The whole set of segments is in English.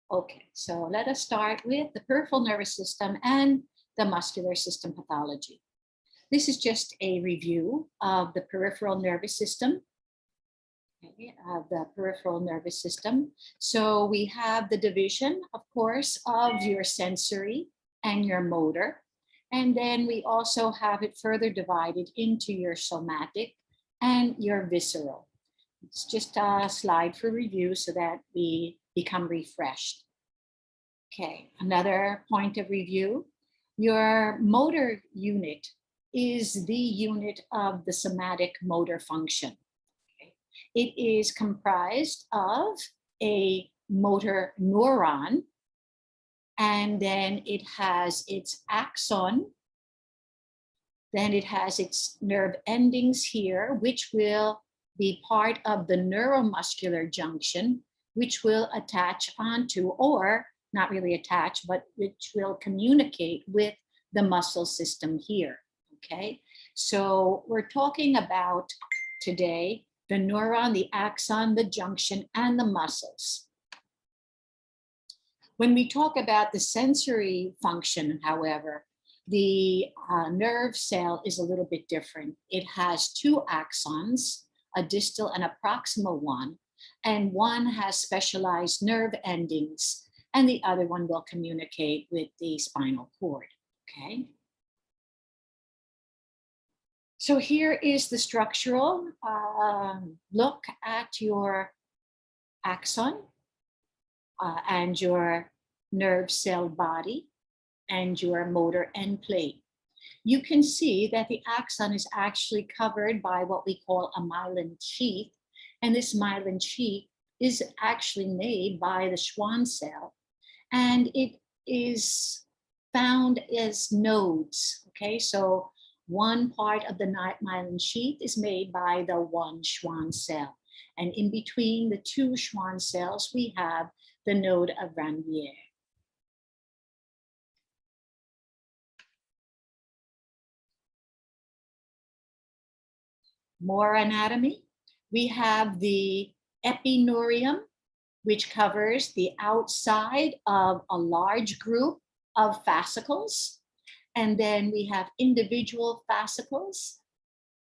Okay, so let us start with the peripheral nervous system and the muscular system pathology. This is just a review of the peripheral nervous system. Okay, the peripheral nervous system. So we have the division, of course, of your sensory and your motor. And then we also have it further divided into your somatic and your visceral. It's just a slide for review so that we become refreshed. Okay, another point of review. Your motor unit is the unit of the somatic motor function. Okay. It is comprised of a motor neuron, and then it has its axon. Then it has its nerve endings here, which will be part of the neuromuscular junction, which will attach onto, or not really attach, but which will communicate with the muscle system here, okay? So we're talking about today the neuron, the axon, the junction, and the muscles. When we talk about the sensory function, however, the nerve cell is a little bit different. It has two axons, a distal and a proximal one, and one has specialized nerve endings, and the other one will communicate with the spinal cord, okay? So here is the structural look at your axon and your nerve cell body and your motor end plate. You can see that the axon is actually covered by what we call a myelin sheath, and this myelin sheath is actually made by the Schwann cell, and it is found as nodes, okay? So one part of the myelin sheath is made by the one Schwann cell, and in between the two Schwann cells, we have the node of Ranvier. More anatomy. We have the epineurium, which covers the outside of a large group of fascicles. And then we have individual fascicles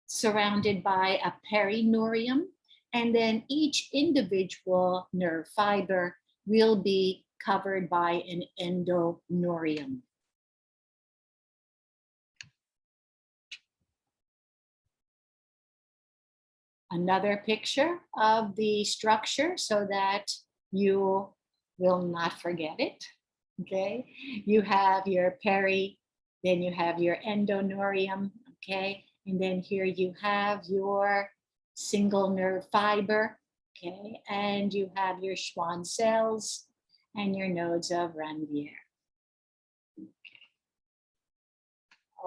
surrounded by a perineurium. And then each individual nerve fiber will be covered by an endoneurium. Another picture of the structure so that you will not forget it, okay? You have your then you have your endoneurium, okay? And then here you have your single nerve fiber, okay? And you have your Schwann cells and your nodes of Ranvier.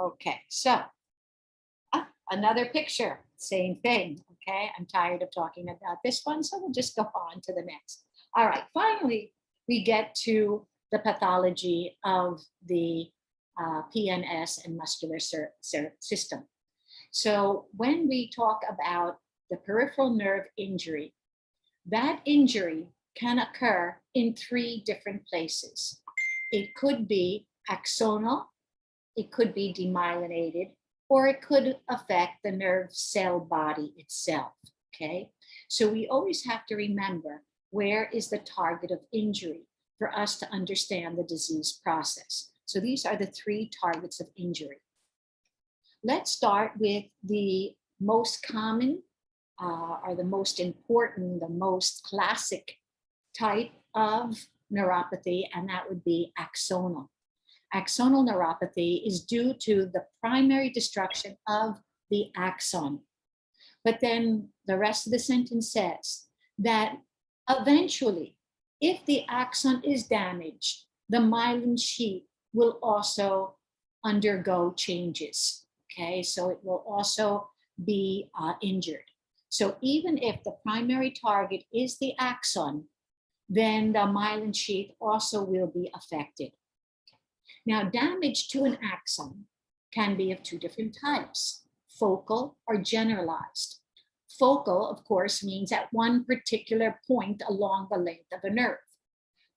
Okay, so another picture, same thing, okay? I'm tired of talking about this one, so we'll just go on to the next. All right, finally, we get to the pathology of the PNS and muscular system. So when we talk about the peripheral nerve injury, that injury can occur in three different places. It could be axonal, it could be demyelinated, or it could affect the nerve cell body itself, okay? So we always have to remember where is the target of injury for us to understand the disease process. So these are the three targets of injury. Let's start with the most common or the most important, the most classic type of neuropathy, and that would be axonal. Axonal neuropathy is due to the primary destruction of the axon. But then the rest of the sentence says that eventually, if the axon is damaged, the myelin sheath will also undergo changes, okay? So it will also be injured. So even if the primary target is the axon, then the myelin sheath also will be affected. Now, damage to an axon can be of two different types, focal or generalized. Focal, of course, means at one particular point along the length of a nerve.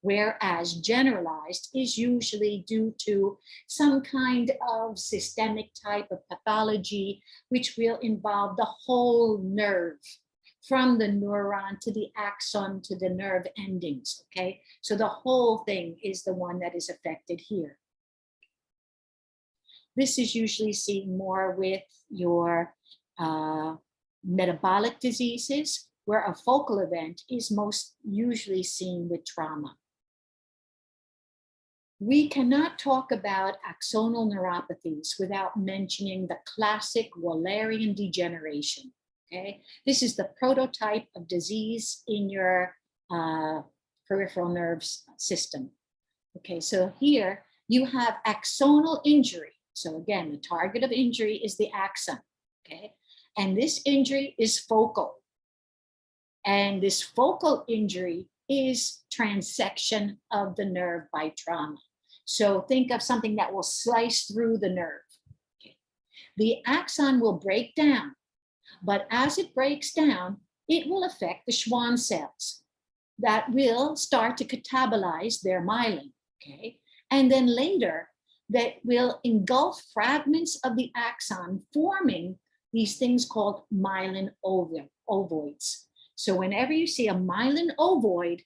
whereas generalized is usually due to some kind of systemic type of pathology, which will involve the whole nerve, from the neuron to the axon to the nerve endings, okay? So the whole thing is the one that is affected here. This is usually seen more with your metabolic diseases, where a focal event is most usually seen with trauma. We cannot talk about axonal neuropathies without mentioning the classic Wallerian degeneration. Okay, this is the prototype of disease in your peripheral nerves system. Okay, so here you have axonal injury. So again, the target of injury is the axon. Okay, and this injury is focal. And this focal injury is transection of the nerve by trauma. So think of something that will slice through the nerve. Okay. The axon will break down, but as it breaks down, it will affect the Schwann cells that will start to catabolize their myelin. Okay. And then later, that will engulf fragments of the axon, forming these things called myelin ovoids. So whenever you see a myelin ovoid,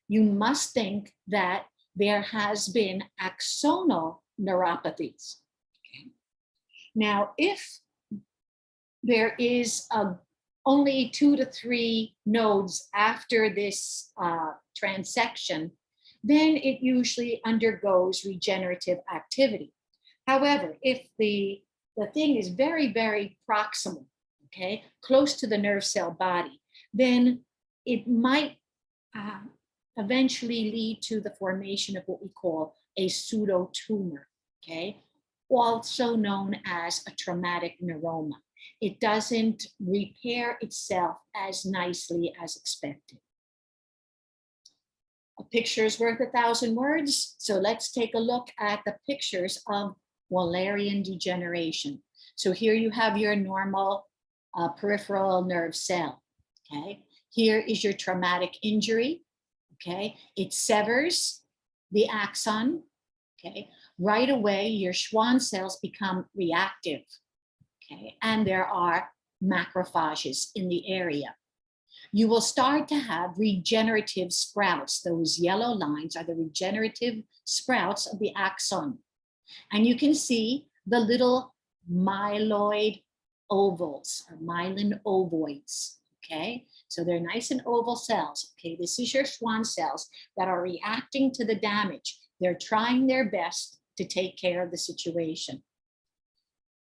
you must think that there has been axonal neuropathies. Okay. Now, if there is only 2 to 3 nodes after this transection, then it usually undergoes regenerative activity. However, if the thing is very, very proximal, okay, close to the nerve cell body, then it might eventually lead to the formation of what we call a pseudotumor, okay, also known as a traumatic neuroma. It doesn't repair itself as nicely as expected. A picture is worth 1,000 words. So let's take a look at the pictures of Wallerian degeneration. So here you have your normal peripheral nerve cell, okay? Here is your traumatic injury, okay? It severs the axon, okay? Right away, your Schwann cells become reactive, okay? And there are macrophages in the area. You will start to have regenerative sprouts. Those yellow lines are the regenerative sprouts of the axon. And you can see the little myeloid ovals or myelin ovoids, okay? So they're nice and oval cells, okay? This is your Schwann cells that are reacting to the damage. They're trying their best to take care of the situation.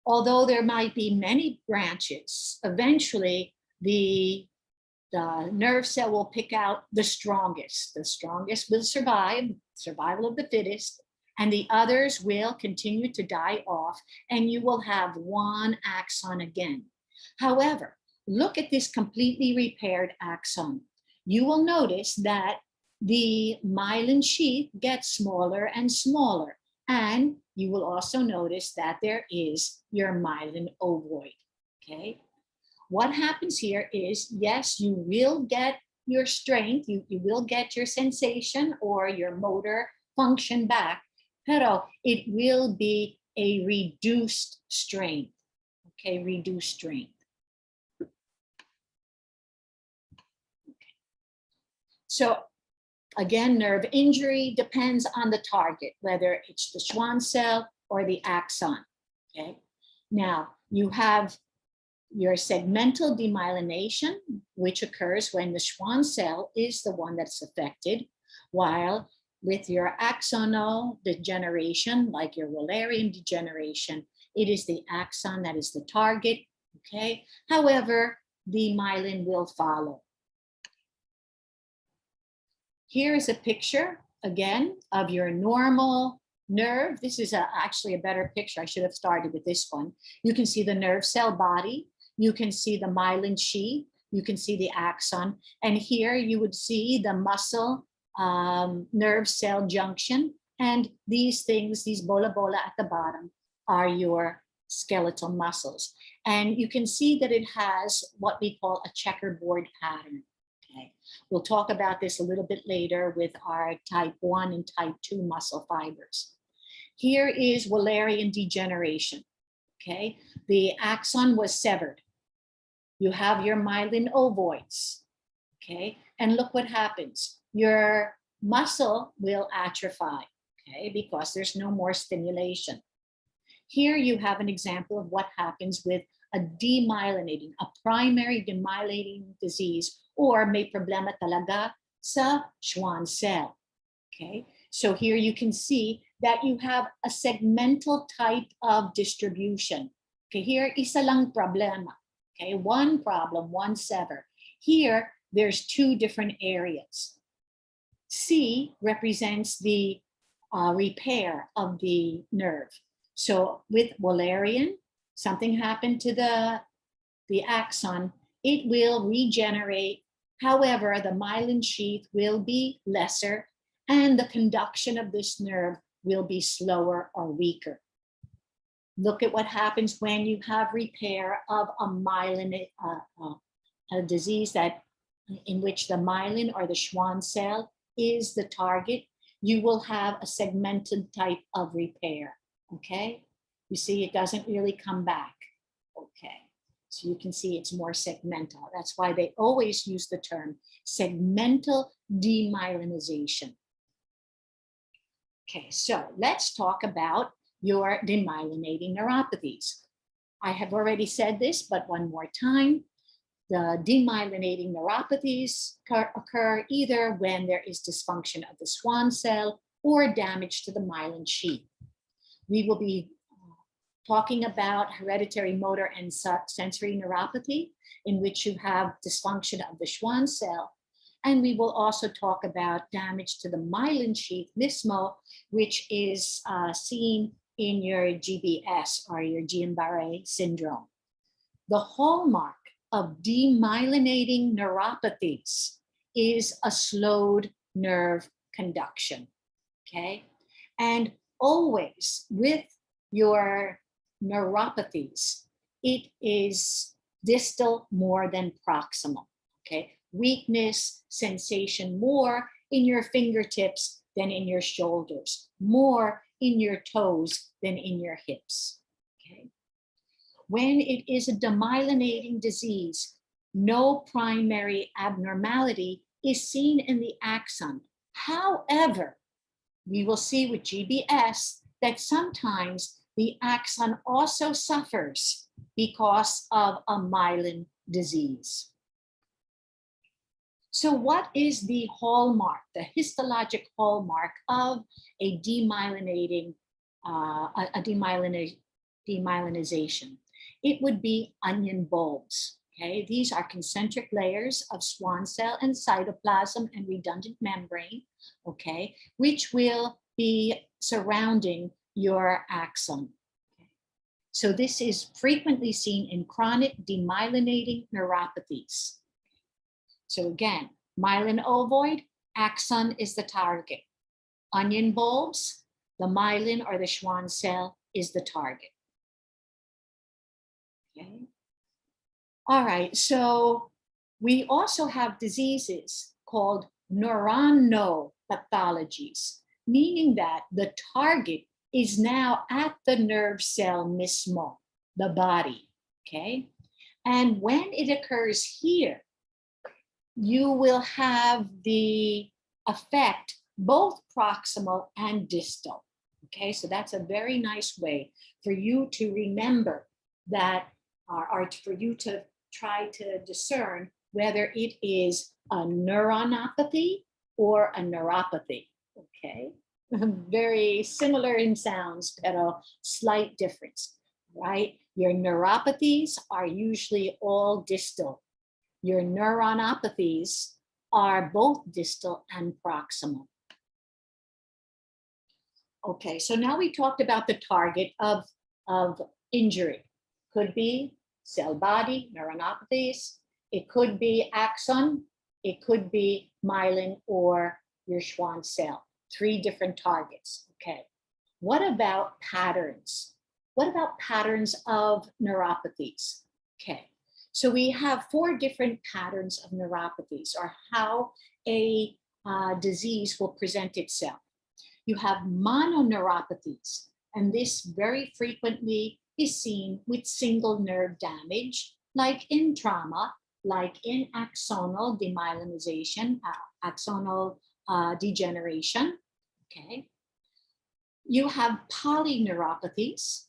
Although there might be many branches, eventually the nerve cell will pick out the strongest. The strongest will survive, survival of the fittest, and the others will continue to die off, and you will have one axon again. However, look at this completely repaired axon. You will notice that the myelin sheath gets smaller and smaller, and you will also notice that there is your myelin ovoid, okay? What happens here is, yes, you will get your strength, you will get your sensation or your motor function back, pero it will be a reduced strength, okay, reduced strength. Okay. So again, nerve injury depends on the target, whether it's the Schwann cell or the axon, okay? Now, you have your segmental demyelination, which occurs when the Schwann cell is the one that's affected, while with your axonal degeneration, like your Wallerian degeneration, it is the axon that is the target, okay? However, the myelin will follow. Here is a picture, again, of your normal nerve. This is actually a better picture. I should have started with this one. You can see the nerve cell body. You can see the myelin sheath. You can see the axon. And here you would see the muscle nerve cell junction. And these things, these bola at the bottom, are your skeletal muscles. And you can see that it has what we call a checkerboard pattern. Okay, we'll talk about this a little bit later with our type 1 and type 2 muscle fibers. Here is Wallerian degeneration. Okay, the axon was severed. You have your myelin ovoids. Okay, and look what happens. Your muscle will atrophy, okay, because there's no more stimulation. Here you have an example of what happens with a demyelinating, a primary demyelinating disease, or may problema talaga sa Schwann cell. Okay, so here you can see that you have a segmental type of distribution. Okay, here isa lang problema. Okay, one problem, one sever. Here, there's two different areas. C represents the repair of the nerve. So with Wallerian, something happened to the axon, it will regenerate. However, the myelin sheath will be lesser and the conduction of this nerve will be slower or weaker. Look at what happens when you have repair of a myelin, a disease that in which the myelin or the Schwann cell is the target. You will have a segmented type of repair. Okay, you see it doesn't really come back. Okay, so you can see it's more segmental. That's why they always use the term segmental demyelinization. Okay, so let's talk about your demyelinating neuropathies. I have already said this, but one more time. The demyelinating neuropathies occur either when there is dysfunction of the Schwann cell or damage to the myelin sheath. We will be talking about hereditary motor and sensory neuropathy, in which you have dysfunction of the Schwann cell. And we will also talk about damage to the myelin sheath, MISMO, which is seen in your GBS or your Guillain-Barré syndrome. The hallmark of demyelinating neuropathies is a slowed nerve conduction, okay? And always with your neuropathies, it is distal more than proximal, okay? Weakness, sensation more in your fingertips than in your shoulders, more in your toes than in your hips, okay? When it is a demyelinating disease, no primary abnormality is seen in the axon. However, we will see with GBS that sometimes the axon also suffers because of a myelin disease. So what is the hallmark, the histologic hallmark of a demyelinization? It would be onion bulbs. Okay, these are concentric layers of Schwann cell and cytoplasm and redundant membrane, okay, which will be surrounding your axon. Okay. So this is frequently seen in chronic demyelinating neuropathies. So again, myelin ovoid, axon is the target. Onion bulbs, the myelin or the Schwann cell is the target. Okay. All right, so we also have diseases called neuronopathologies, meaning that the target is now at the nerve cell mismo, the body, okay? And when it occurs here, you will have the effect both proximal and distal, okay? So that's a very nice way for you to remember that, or for you to try to discern whether it is a neuronopathy or a neuropathy, okay? Very similar in sounds, but a slight difference, right? Your neuropathies are usually all distal. Your neuronopathies are both distal and proximal. Okay, so now we talked about the target of injury. Could be cell body, neuronopathies. It could be axon. It could be myelin or your Schwann cell. 3 different targets, okay. What about patterns? What about patterns of neuropathies? Okay, So we have four different patterns of neuropathies, or how a disease will present itself. You have mononeuropathies, and this very frequently is seen with single nerve damage, like in trauma, like in axonal demyelinization, axonal degeneration. Okay. You have polyneuropathies.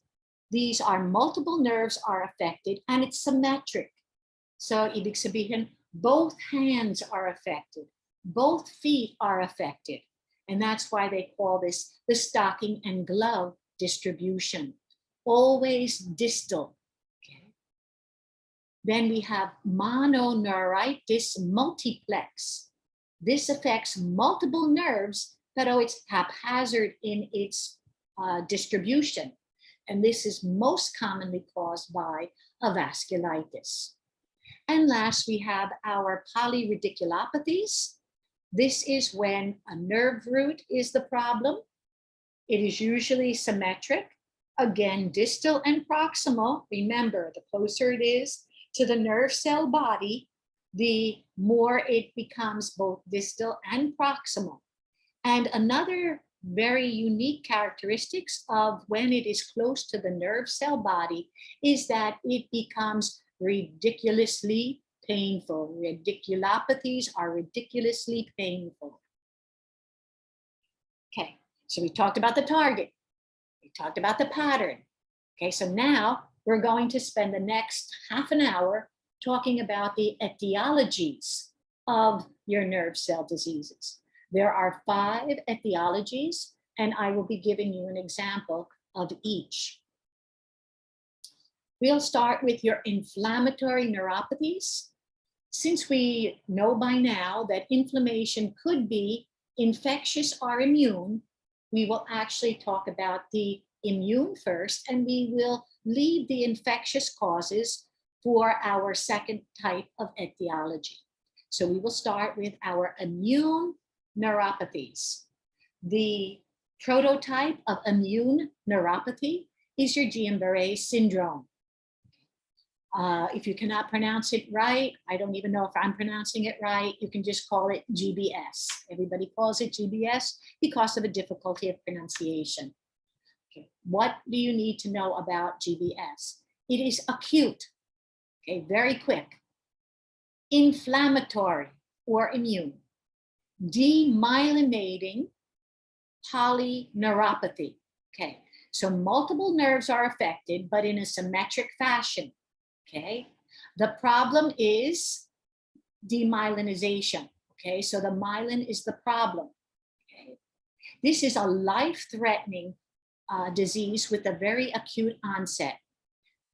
These are multiple nerves are affected, and it's symmetric. So ibig sabihin, both hands are affected, both feet are affected. And that's why they call this the stocking and glove distribution, always distal. Okay. Then we have mononeuritis multiplex. This affects multiple nerves, but it's haphazard in its distribution. And this is most commonly caused by a vasculitis. And last, we have our polyradiculopathies. This is when a nerve root is the problem. It is usually symmetric, again, distal and proximal. Remember, the closer it is to the nerve cell body, the more it becomes both distal and proximal. And another very unique characteristics of when it is close to the nerve cell body is that it becomes ridiculously painful. Radiculopathies are ridiculously painful. Okay, so we talked about the target. We talked about the pattern. Okay, so now we're going to spend the next half an hour talking about the etiologies of your nerve cell diseases. There are 5 etiologies, and I will be giving you an example of each. We'll start with your inflammatory neuropathies. Since we know by now that inflammation could be infectious or immune, we will actually talk about the immune first, and we will leave the infectious causes for our second type of etiology. So we will start with our immune neuropathies. The prototype of immune neuropathy is your Guillain-Barré syndrome. If you cannot pronounce it right, I don't even know if I'm pronouncing it right, you can just call it GBS. Everybody calls it GBS because of a difficulty of pronunciation. Okay. What do you need to know about GBS? It is acute, okay, very quick, inflammatory or immune, demyelinating polyneuropathy. Okay, so multiple nerves are affected, but in a symmetric fashion. Okay, the problem is demyelinization. Okay, so the myelin is the problem. Okay, this is a life-threatening disease with a very acute onset.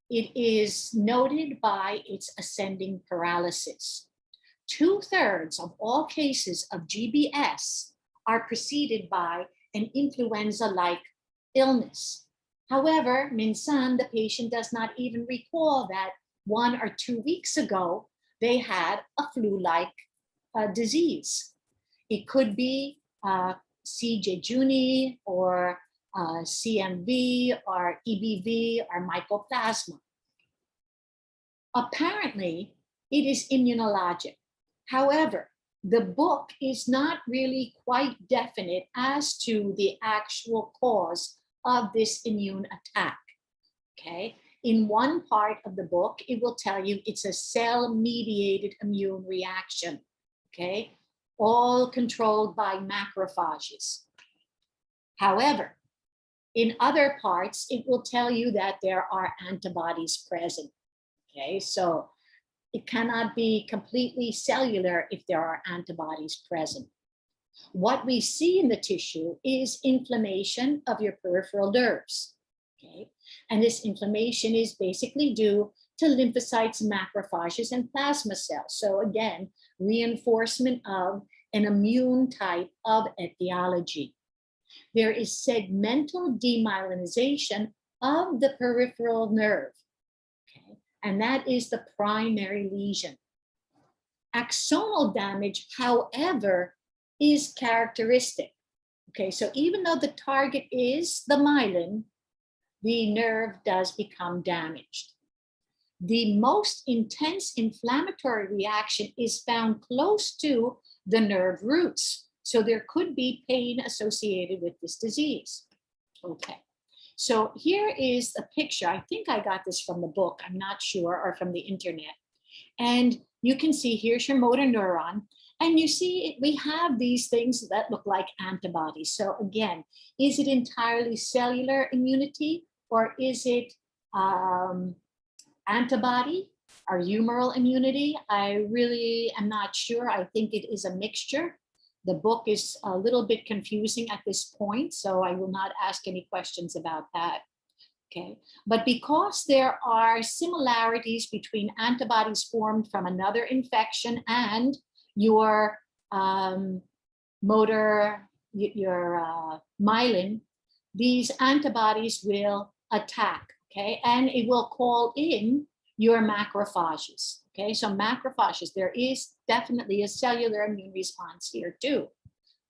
It is noted by its ascending paralysis. 2/3 of all cases of GBS are preceded by an influenza-like illness. However, minsan, the patient does not even recall that 1 or 2 weeks ago, they had a flu-like disease. It could be C. jejuni or CMV or EBV or mycoplasma. Apparently, it is immunologic. However, the book is not really quite definite as to the actual cause of this immune attack. Okay, in one part of the book, it will tell you it's a cell-mediated immune reaction. Okay, all controlled by macrophages. However, in other parts, it will tell you that there are antibodies present. Okay, so it cannot be completely cellular if there are antibodies present. What we see in the tissue is inflammation of your peripheral nerves. Okay, and this inflammation is basically due to lymphocytes, macrophages, and plasma cells. So again, reinforcement of an immune type of etiology. There is segmental demyelinization of the peripheral nerve, okay? And that is the primary lesion. Axonal damage, however, is characteristic. Okay, so even though the target is the myelin, the nerve does become damaged. the most intense inflammatory reaction is found close to the nerve roots. So there could be pain associated with this disease. Okay. So here is a picture. I think I got this from the book. I'm not sure, or from the internet. And you can see here's your motor neuron. And you see we have these things that look like antibodies. So again, is it entirely cellular immunity, or is it antibody or humoral immunity? I really am not sure. I think it is a mixture. The book is a little bit confusing at this point, so I will not ask any questions about that. Okay, but because there are similarities between antibodies formed from another infection and your myelin, these antibodies will attack, okay, and it will call in your macrophages. Okay, so macrophages, there is definitely a cellular immune response here too.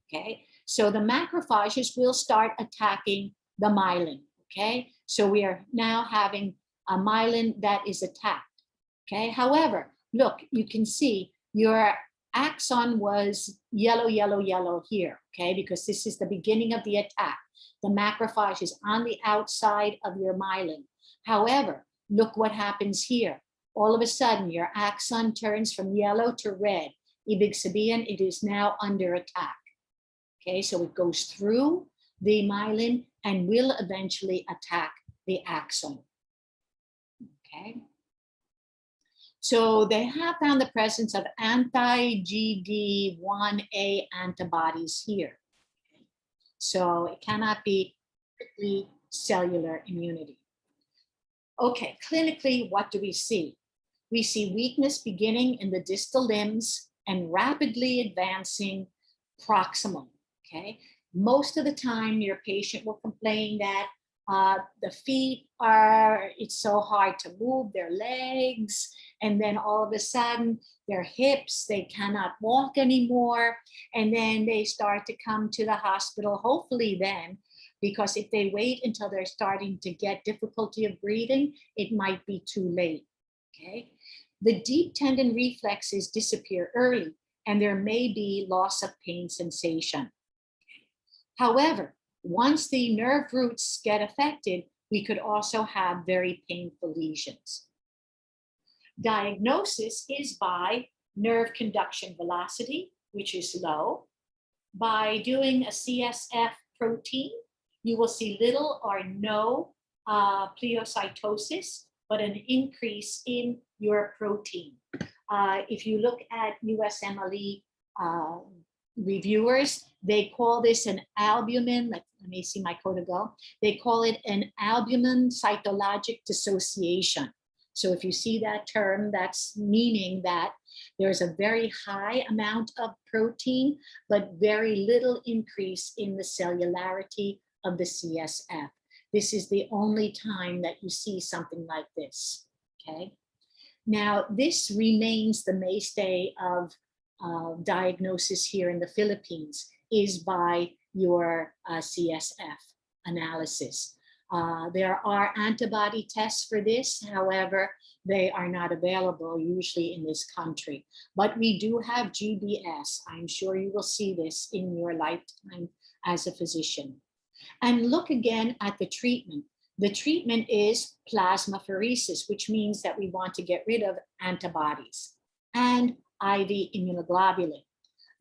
Okay, so the macrophages will start attacking the myelin. Okay, so we are now having a myelin that is attacked. Okay, however, look, you can see your axon was yellow, yellow, yellow here. Okay, because this is the beginning of the attack. The macrophage is on the outside of your myelin. However, look what happens here. All of a sudden, your axon turns from yellow to red. Ibig sabihin, it is now under attack. Okay, so it goes through the myelin and will eventually attack the axon. Okay. So they have found the presence of anti-GD1A antibodies here. So it cannot be strictly cellular immunity. Okay, clinically, what do we see? We see weakness beginning in the distal limbs and rapidly advancing proximal. Okay, most of the time your patient will complain that the feet are, it's so hard to move their legs, and then all of a sudden their hips, they cannot walk anymore, and then they start to come to the hospital, hopefully then, because if they wait until they're starting to get difficulty of breathing, it might be too late. Okay, the deep tendon reflexes disappear early, and there may be loss of pain sensation. However, once the nerve roots get affected, we could also have very painful lesions. Diagnosis is by nerve conduction velocity, which is low. By doing a CSF protein, you will see little or no pleocytosis, but an increase in your protein. If you look at USMLE reviewers, they call this an albumin, let me see my quote go. They call it an albumin cytologic dissociation. So if you see that term, that's meaning that there's a very high amount of protein, but very little increase in the cellularity of the CSF. This is the only time that you see something like this, okay? Now, this remains the mainstay of diagnosis here in the Philippines, is by your CSF analysis. There are antibody tests for this. However, they are not available usually in this country. But we do have GBS. I'm sure you will see this in your lifetime as a physician. And look again at the treatment. The treatment is plasmapheresis, which means that we want to get rid of antibodies, and IV immunoglobulin.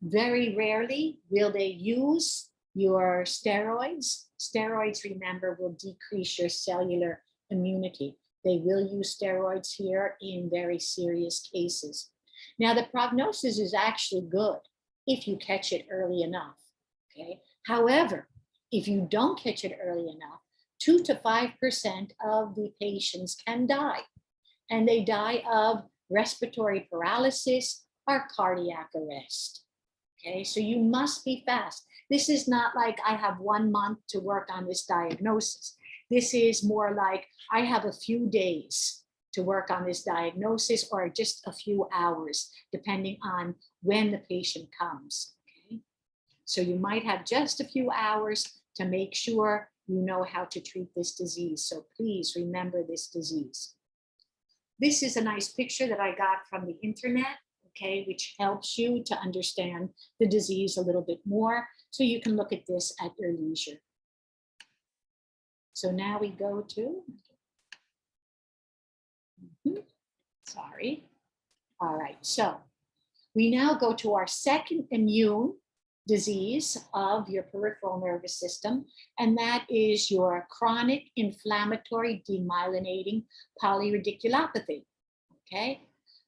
Very rarely will they use your steroids. Steroids, remember, will decrease your cellular immunity. They will use steroids here in very serious cases. Now, the prognosis is actually good if you catch it early enough, okay? However, if you don't catch it early enough, 2 to 5% of the patients can die, and they die of respiratory paralysis or cardiac arrest. Okay, so you must be fast. This is not like I have 1 month to work on this diagnosis. This is more like I have a few days to work on this diagnosis, or just a few hours, depending on when the patient comes. Okay, so you might have just a few hours to make sure you know how to treat this disease. So please remember this disease. This is a nice picture that I got from the internet, okay, which helps you to understand the disease a little bit more. So you can look at this at your leisure. So now we go to, sorry. All right, so we now go to our second immune disease of your peripheral nervous system, and that is your chronic inflammatory demyelinating polyradiculopathy. Okay,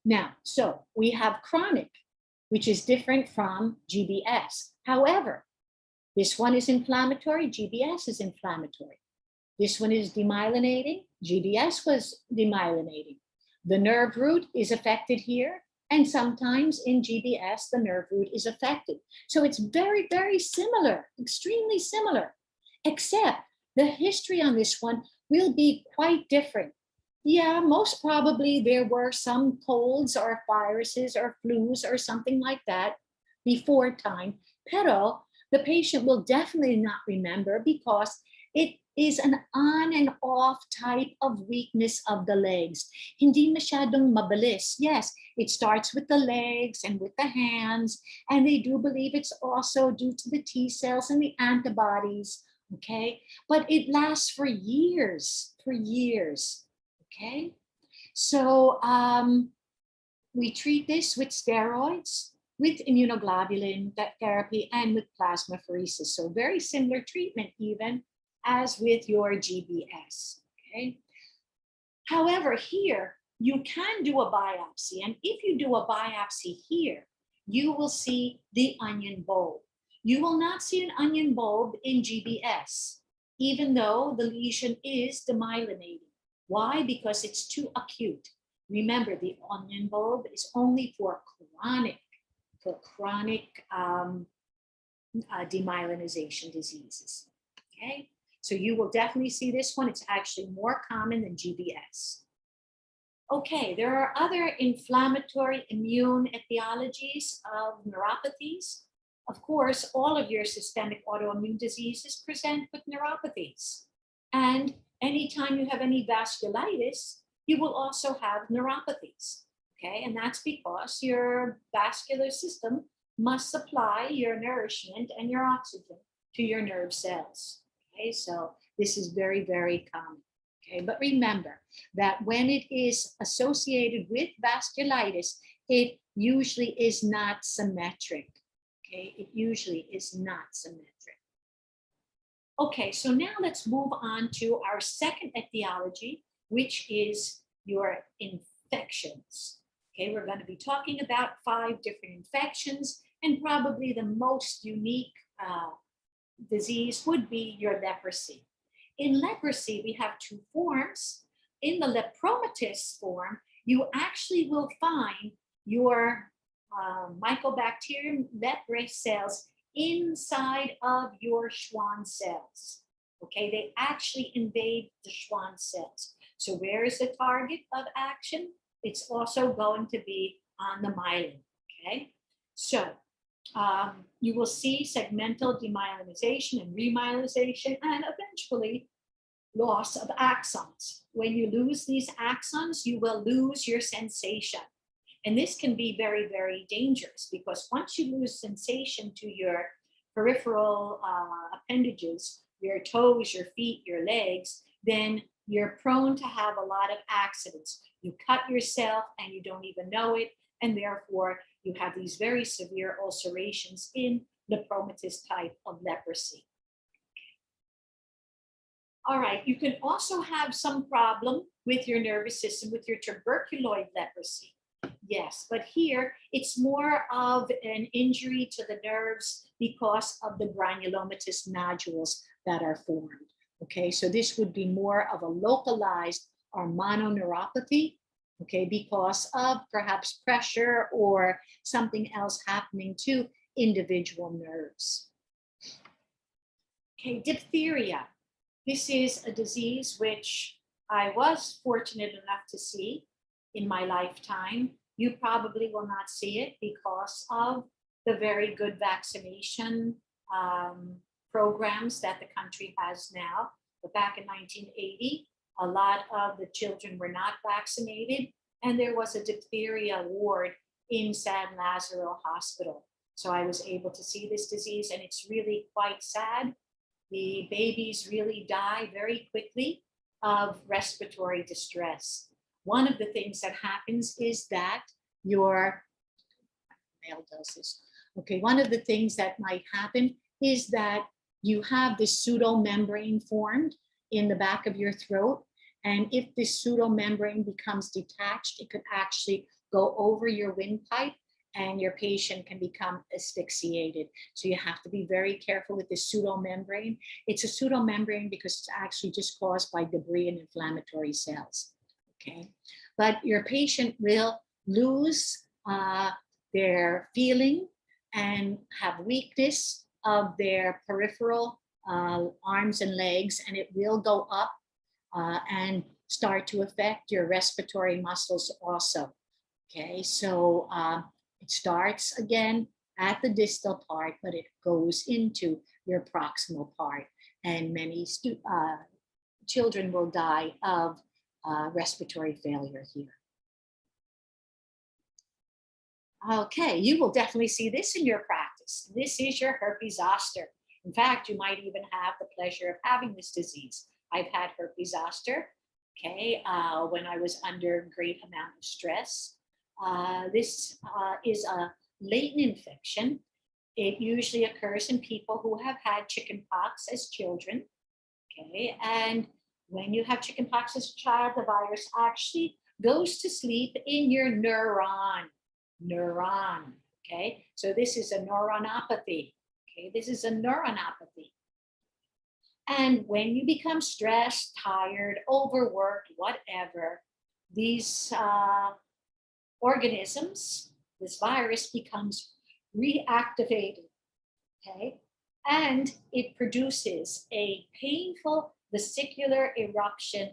now, so we have chronic, which is different from GBS. However, this one is inflammatory, GBS is inflammatory. This one is demyelinating, GBS was demyelinating. The nerve root is affected here, and sometimes in GBS, the nerve root is affected. So it's very, very similar, extremely similar, except the history on this one will be quite different. Yeah, most probably there were some colds or viruses or flus or something like that before time. Pero the patient will definitely not remember because it is an on and off type of weakness of the legs. Hindi masyadong mabilis. Yes, it starts with the legs and with the hands, and they do believe it's also due to the T cells and the antibodies, okay? But it lasts for years, okay? So we treat this with steroids, with immunoglobulin therapy, and with plasmapheresis. So very similar treatment even as with your GBS, okay? However, here, you can do a biopsy, and if you do a biopsy here, you will see the onion bulb. You will not see an onion bulb in GBS, even though the lesion is demyelinating. Why? Because it's too acute. Remember, the onion bulb is only for chronic demyelinization diseases, okay? So you will definitely see this one. It's actually more common than GBS. Okay, there are other inflammatory immune etiologies of neuropathies. Of course, all of your systemic autoimmune diseases present with neuropathies. And anytime you have any vasculitis, you will also have neuropathies. Okay, and that's because your vascular system must supply your nourishment and your oxygen to your nerve cells. Okay, so this is very, very common. Okay, but remember that when it is associated with vasculitis, it usually is not symmetric. Okay, it usually is not symmetric. Okay, so now let's move on to our second etiology, which is your infections. Okay, we're going to be talking about 5 different infections, and probably the most unique disease would be your leprosy. In leprosy, we have 2 forms. In the lepromatous form, you actually will find your Mycobacterium leprae cells inside of your Schwann cells. Okay, they actually invade the Schwann cells. So where is the target of action? It's also going to be on the myelin, okay? So you will see segmental demyelinization and remyelinization, and eventually loss of axons. When you lose these axons, you will lose your sensation. And this can be very, very dangerous because once you lose sensation to your peripheral appendages, your toes, your feet, your legs, then you're prone to have a lot of accidents. You cut yourself and you don't even know it, and therefore you have these very severe ulcerations in lepromatous type of leprosy. All right, you can also have some problem with your nervous system with your tuberculoid leprosy. Yes, but here it's more of an injury to the nerves because of the granulomatous nodules that are formed. Okay, so this would be more of a localized or mononeuropathy, okay, because of perhaps pressure or something else happening to individual nerves. Okay, diphtheria. This is a disease which I was fortunate enough to see in my lifetime. You probably will not see it because of the very good vaccination programs that the country has now. But back in 1980, a lot of the children were not vaccinated, and there was a diphtheria ward in San Lazaro Hospital. So I was able to see this disease, and it's really quite sad. The babies really die very quickly of respiratory distress. One of the things that happens is that your male does this. Okay, one of the things that might happen is that you have this pseudo membrane formed in the back of your throat. And if this pseudo membrane becomes detached, it could actually go over your windpipe and your patient can become asphyxiated. So you have to be very careful with this pseudo membrane. It's a pseudo membrane because it's actually just caused by debris and inflammatory cells. Okay, but your patient will lose their feeling and have weakness of their peripheral arms and legs, and it will go up and start to affect your respiratory muscles also. Okay, so it starts again at the distal part, but it goes into your proximal part, and many children will die of respiratory failure here. Okay, you will definitely see this in your practice. This is your herpes zoster. In fact, you might even have the pleasure of having this disease. I've had herpes zoster, okay, when I was under great amount of stress. This is a latent infection. It usually occurs in people who have had chickenpox as children, okay, and when you have chickenpox as a child, the virus actually goes to sleep in your neuron. Okay? So this is a neuronopathy. Okay, this is a neuronopathy. And when you become stressed, tired, overworked, whatever, these organisms, this virus becomes reactivated, okay? And it produces a painful vesicular eruption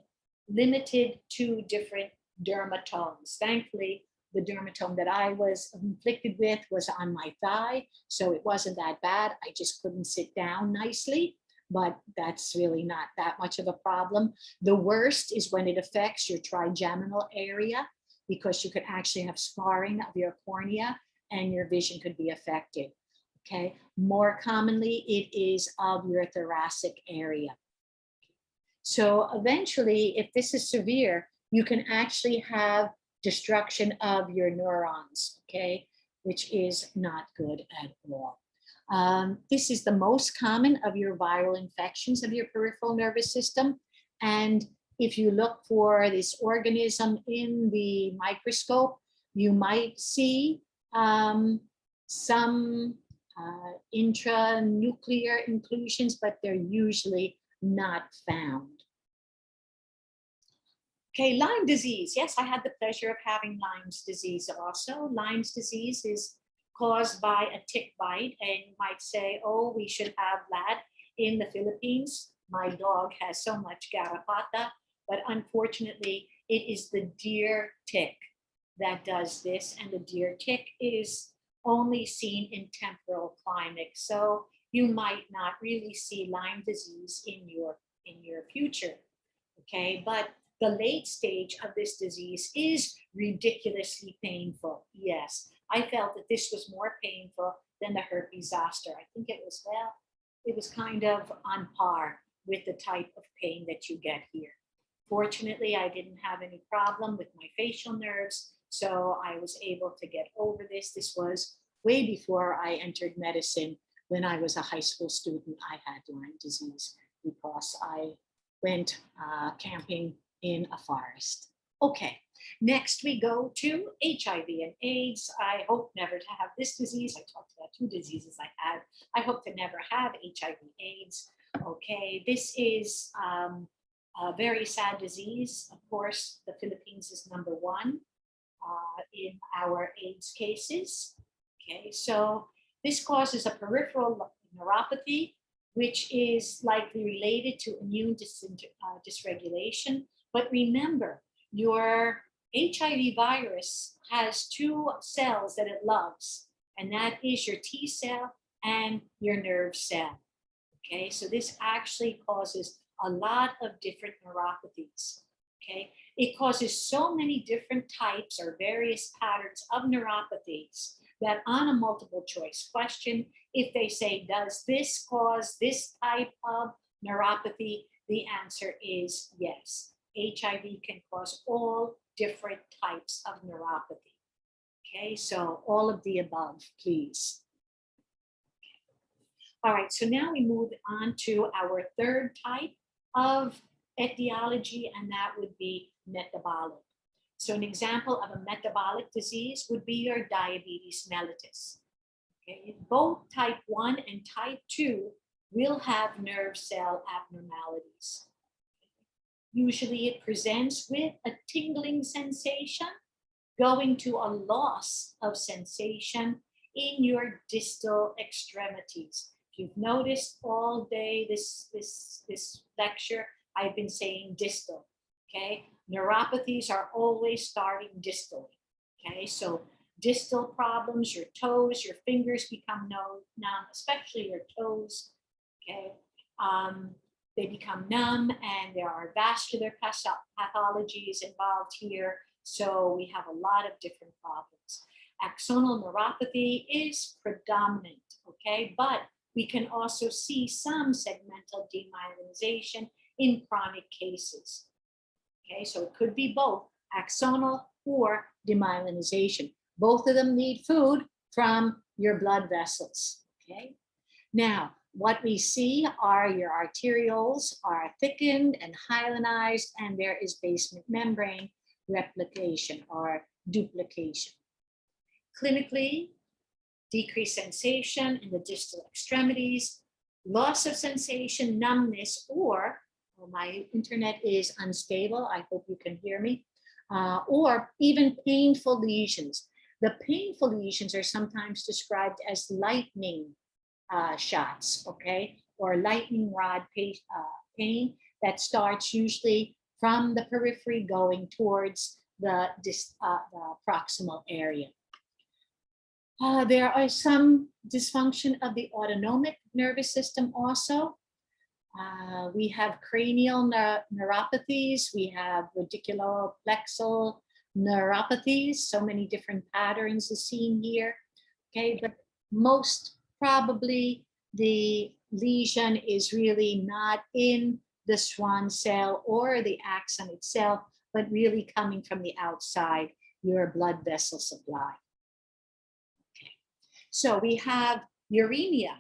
limited to different dermatomes. Thankfully, the dermatome that I was inflicted with was on my thigh, so it wasn't that bad. I just couldn't sit down nicely, but that's really not that much of a problem. The worst is when it affects your trigeminal area, because you could actually have scarring of your cornea and your vision could be affected. Okay, more commonly, it is of your thoracic area. So eventually, if this is severe, you can actually have destruction of your neurons, okay, which is not good at all. This is the most common of your viral infections of your peripheral nervous system. And if you look for this organism in the microscope, you might see some intranuclear inclusions, but they're usually not found. Okay, Lyme disease. Yes, I had the pleasure of having Lyme's disease also. Lyme's disease is caused by a tick bite, and you might say, oh, we should have that in the Philippines. My dog has so much garrapata, but unfortunately, it is the deer tick that does this, and the deer tick is only seen in temperate climates. So you might not really see Lyme disease in your future. Okay, but the late stage of this disease is ridiculously painful. Yes, I felt that this was more painful than the herpes zoster. I think it was, well, it was kind of on par with the type of pain that you get here. Fortunately, I didn't have any problem with my facial nerves, so I was able to get over this. This was way before I entered medicine. When I was a high school student, I had Lyme disease because I went camping in a forest. Okay, next we go to HIV and AIDS. I hope never to have this disease. I talked about 2 diseases I had. I hope to never have HIV AIDS. Okay, this is a very sad disease. Of course, the Philippines is number 1 in our AIDS cases. Okay, so this causes a peripheral neuropathy, which is likely related to immune dysregulation. But remember, your HIV virus has 2 cells that it loves, and that is your T cell and your nerve cell. Okay, so this actually causes a lot of different neuropathies. Okay, it causes so many different types or various patterns of neuropathies that on a multiple choice question, if they say, does this cause this type of neuropathy? The answer is yes. HIV can cause all different types of neuropathy. Okay, so all of the above, please. All right, so now we move on to our third type of etiology, and that would be metabolic. So an example of a metabolic disease would be your diabetes mellitus. Okay? Both type 1 and type 2 will have nerve cell abnormalities. Usually it presents with a tingling sensation, going to a loss of sensation in your distal extremities. If you've noticed all day this lecture, I've been saying distal, okay? Neuropathies are always starting distally, okay? So distal problems, your toes, your fingers become numb, especially your toes, okay? They become numb, and there are vascular pathologies involved here. So we have a lot of different problems. Axonal neuropathy is predominant, okay? But we can also see some segmental demyelinization in chronic cases. Okay, so it could be both axonal or demyelinization. Both of them need food from your blood vessels. Okay, now what we see are your arterioles are thickened and hyalinized, and there is basement membrane replication or duplication. Clinically, decreased sensation in the distal extremities, loss of sensation, numbness, or my internet is unstable. I hope you can hear me. Or even painful lesions. The painful lesions are sometimes described as lightning shots, okay, or lightning rod pain that starts usually from the periphery going towards the proximal area. There are some dysfunction of the autonomic nervous system also. We have cranial neuropathies, we have radiculoplexal neuropathies, so many different patterns are seen here, okay, but most probably the lesion is really not in the Schwann cell or the axon itself, but really coming from the outside, your blood vessel supply. Okay. So we have uremia.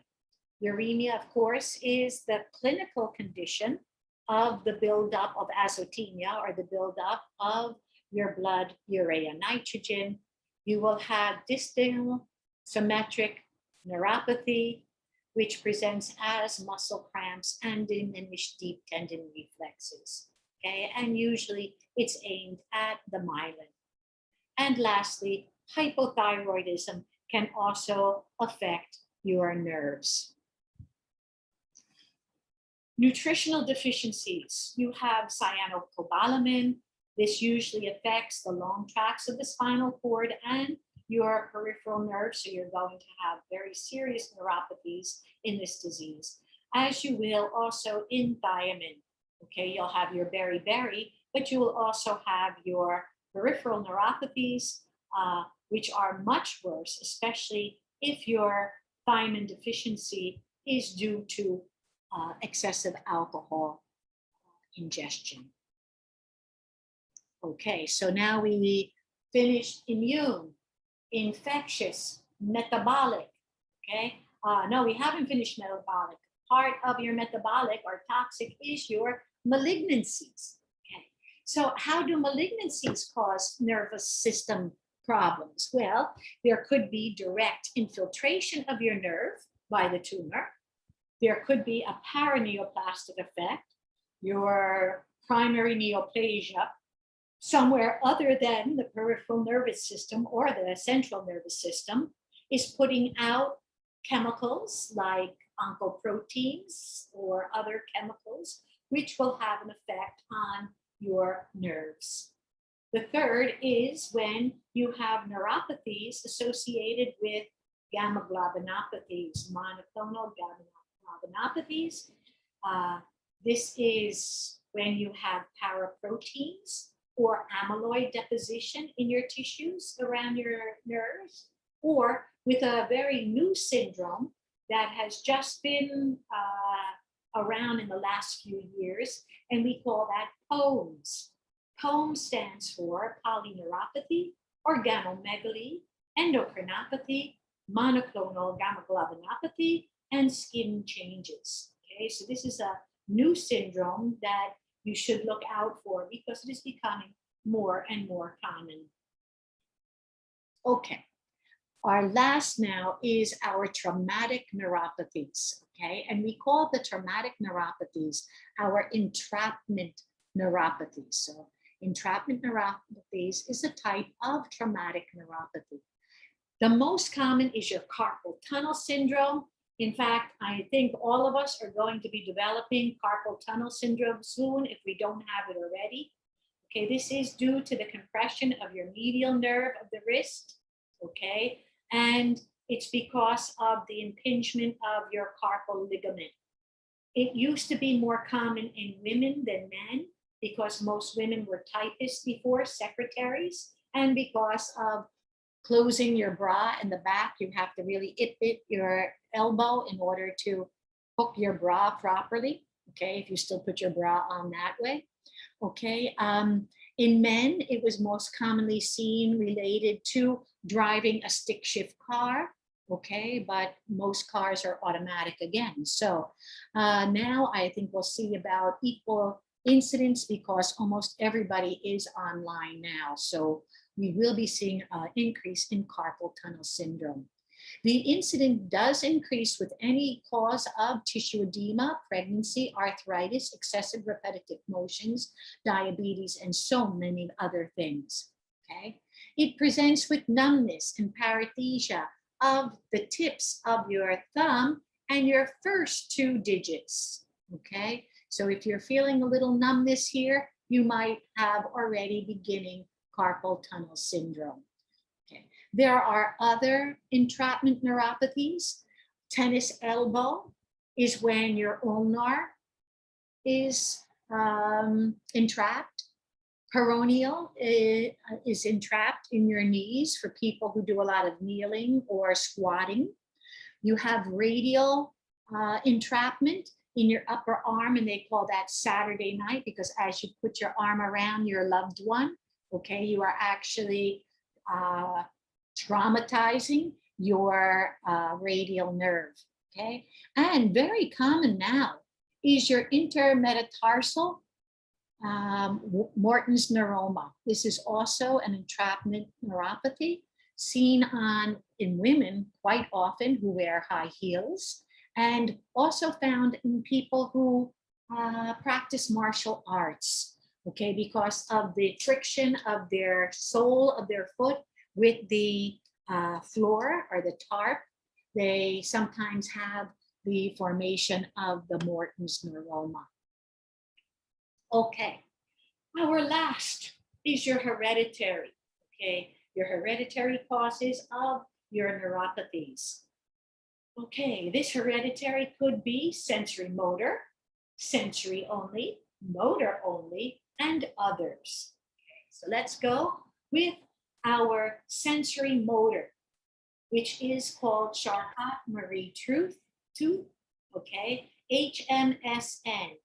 Uremia, of course, is the clinical condition of the buildup of azotemia, or the buildup of your blood urea nitrogen. You will have distal symmetric neuropathy, which presents as muscle cramps and diminished deep tendon reflexes. Okay, and usually it's aimed at the myelin. And lastly, hypothyroidism can also affect your nerves. Nutritional deficiencies. You have cyanocobalamin. This usually affects the long tracts of the spinal cord and your peripheral nerves, so you're going to have very serious neuropathies in this disease, as you will also in thiamine. Okay, you'll have your beriberi, but you will also have your peripheral neuropathies, which are much worse, especially if your thiamine deficiency is due to excessive alcohol ingestion. Okay, so now we finished immune, infectious, metabolic. Okay, no, we haven't finished metabolic. Part of your metabolic or toxic is your malignancies. Okay, so how do malignancies cause nervous system problems? Well, there could be direct infiltration of your nerve by the tumor. There could be a paraneoplastic effect, your primary neoplasia, somewhere other than the peripheral nervous system or the central nervous system, is putting out chemicals like oncoproteins or other chemicals, which will have an effect on your nerves. The third is when you have neuropathies associated with gamma globinopathies, monoclonal gamma globinopathies. This is when you have paraproteins or amyloid deposition in your tissues around your nerves, or with a very new syndrome that has just been around in the last few years, and we call that POEMS. POEMS stands for polyneuropathy, organomegaly, endocrinopathy, monoclonal gamma-globinopathy, and skin changes. Okay, so this is a new syndrome that you should look out for because it is becoming more and more common. Okay, our last now is our traumatic neuropathies. Okay, and we call the traumatic neuropathies our entrapment neuropathies. So entrapment neuropathies is a type of traumatic neuropathy. The most common is your carpal tunnel syndrome. In fact, I think all of us are going to be developing carpal tunnel syndrome soon if we don't have it already. Okay, this is due to the compression of your medial nerve of the wrist. Okay, and it's because of the impingement of your carpal ligament. It used to be more common in women than men because most women were typists before, secretaries, and because of closing your bra in the back, you have to really it your elbow in order to hook your bra properly. Okay, if you still put your bra on that way. Okay, in men, it was most commonly seen related to driving a stick shift car. Okay, but most cars are automatic again. So now I think we'll see about equal incidents because almost everybody is online now. So we will be seeing an increase in carpal tunnel syndrome. The incident does increase with any cause of tissue edema, pregnancy, arthritis, excessive repetitive motions, diabetes, and so many other things. Okay, it presents with numbness and paresthesia of the tips of your thumb and your first two digits. Okay, so if you're feeling a little numbness here, you might have already beginning carpal tunnel syndrome. Okay. There are other entrapment neuropathies. Tennis elbow is when your ulnar is entrapped. Peroneal is entrapped in your knees for people who do a lot of kneeling or squatting. You have radial entrapment in your upper arm, and they call that Saturday night because as you put your arm around your loved one, okay, you are actually traumatizing your radial nerve, okay? And very common now is your intermetatarsal Morton's neuroma. This is also an entrapment neuropathy seen in women quite often who wear high heels, and also found in people who practice martial arts, okay, because of the friction of their sole of their foot with the floor or the tarp. They sometimes have the formation of the Morton's neuroma. Okay, our last is your hereditary, okay, your hereditary causes of your neuropathies. Okay, this hereditary could be sensory motor, sensory only, motor only, and others. Okay, so let's go with our sensory motor, which is called Charcot-Marie-Tooth, okay, HMSN.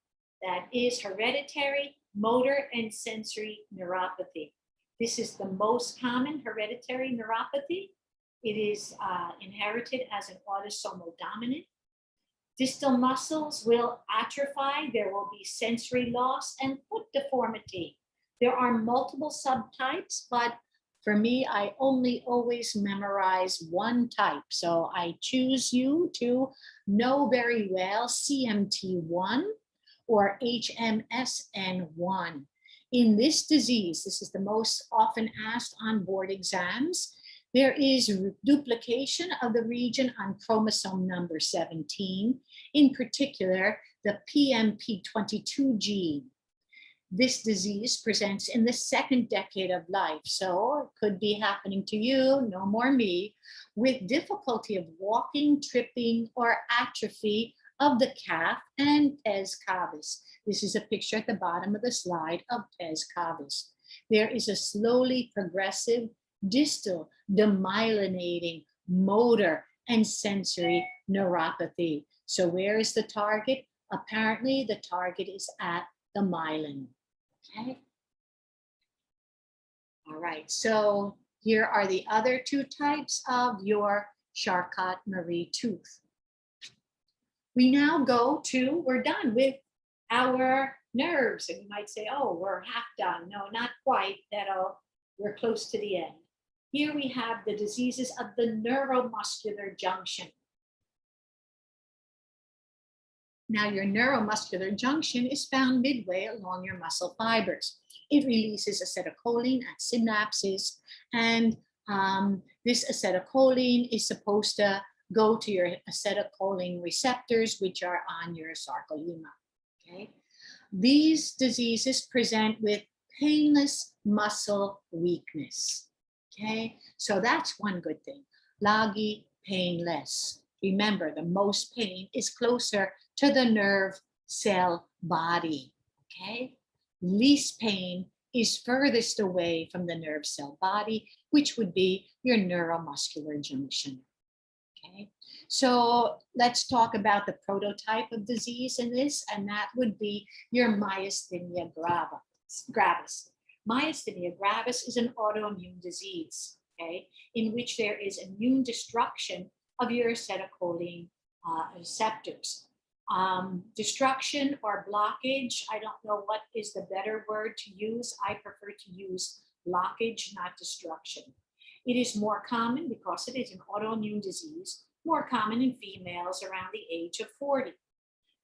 That is hereditary motor and sensory neuropathy. This is the most common hereditary neuropathy. It is inherited as an autosomal dominant. Distal muscles will atrophy. There will be sensory loss and foot deformity. There are multiple subtypes, but for me, I only always memorize one type. So I choose you to know very well CMT1 or HMSN1. In this disease, this is the most often asked on board exams, there is duplication of the region on chromosome number 17, in particular, the PMP22 gene. This disease presents in the second decade of life, so it could be happening to you, no more me, with difficulty of walking, tripping, or atrophy of the calf and pes cavus. This is a picture at the bottom of the slide of pes cavus. There is a slowly progressive distal demyelinating motor and sensory neuropathy. So where is the target? Apparently the target is at the myelin. Okay. All right, so here are the other two types of your Charcot-Marie tooth. We now go to, we're done with our nerves. And you might say, oh, we're half done. No, not quite. We're close to the end. Here we have the diseases of the neuromuscular junction. Now, your neuromuscular junction is found midway along your muscle fibers. It releases acetylcholine at synapses, and this acetylcholine is supposed to go to your acetylcholine receptors, which are on your sarcolemma. Okay? These diseases present with painless muscle weakness. Okay, so that's one good thing. Lagi painless. Remember, the most pain is closer to the nerve cell body. Okay, least pain is furthest away from the nerve cell body, which would be your neuromuscular junction. Okay, so let's talk about the prototype of disease in this, and that would be your myasthenia gravis. Myasthenia gravis is an autoimmune disease, okay, in which there is immune destruction of your acetylcholine receptors. Destruction or blockage, I don't know what is the better word to use. I prefer to use blockage, not destruction. It is more common because it is an autoimmune disease, more common in females around the age of 40.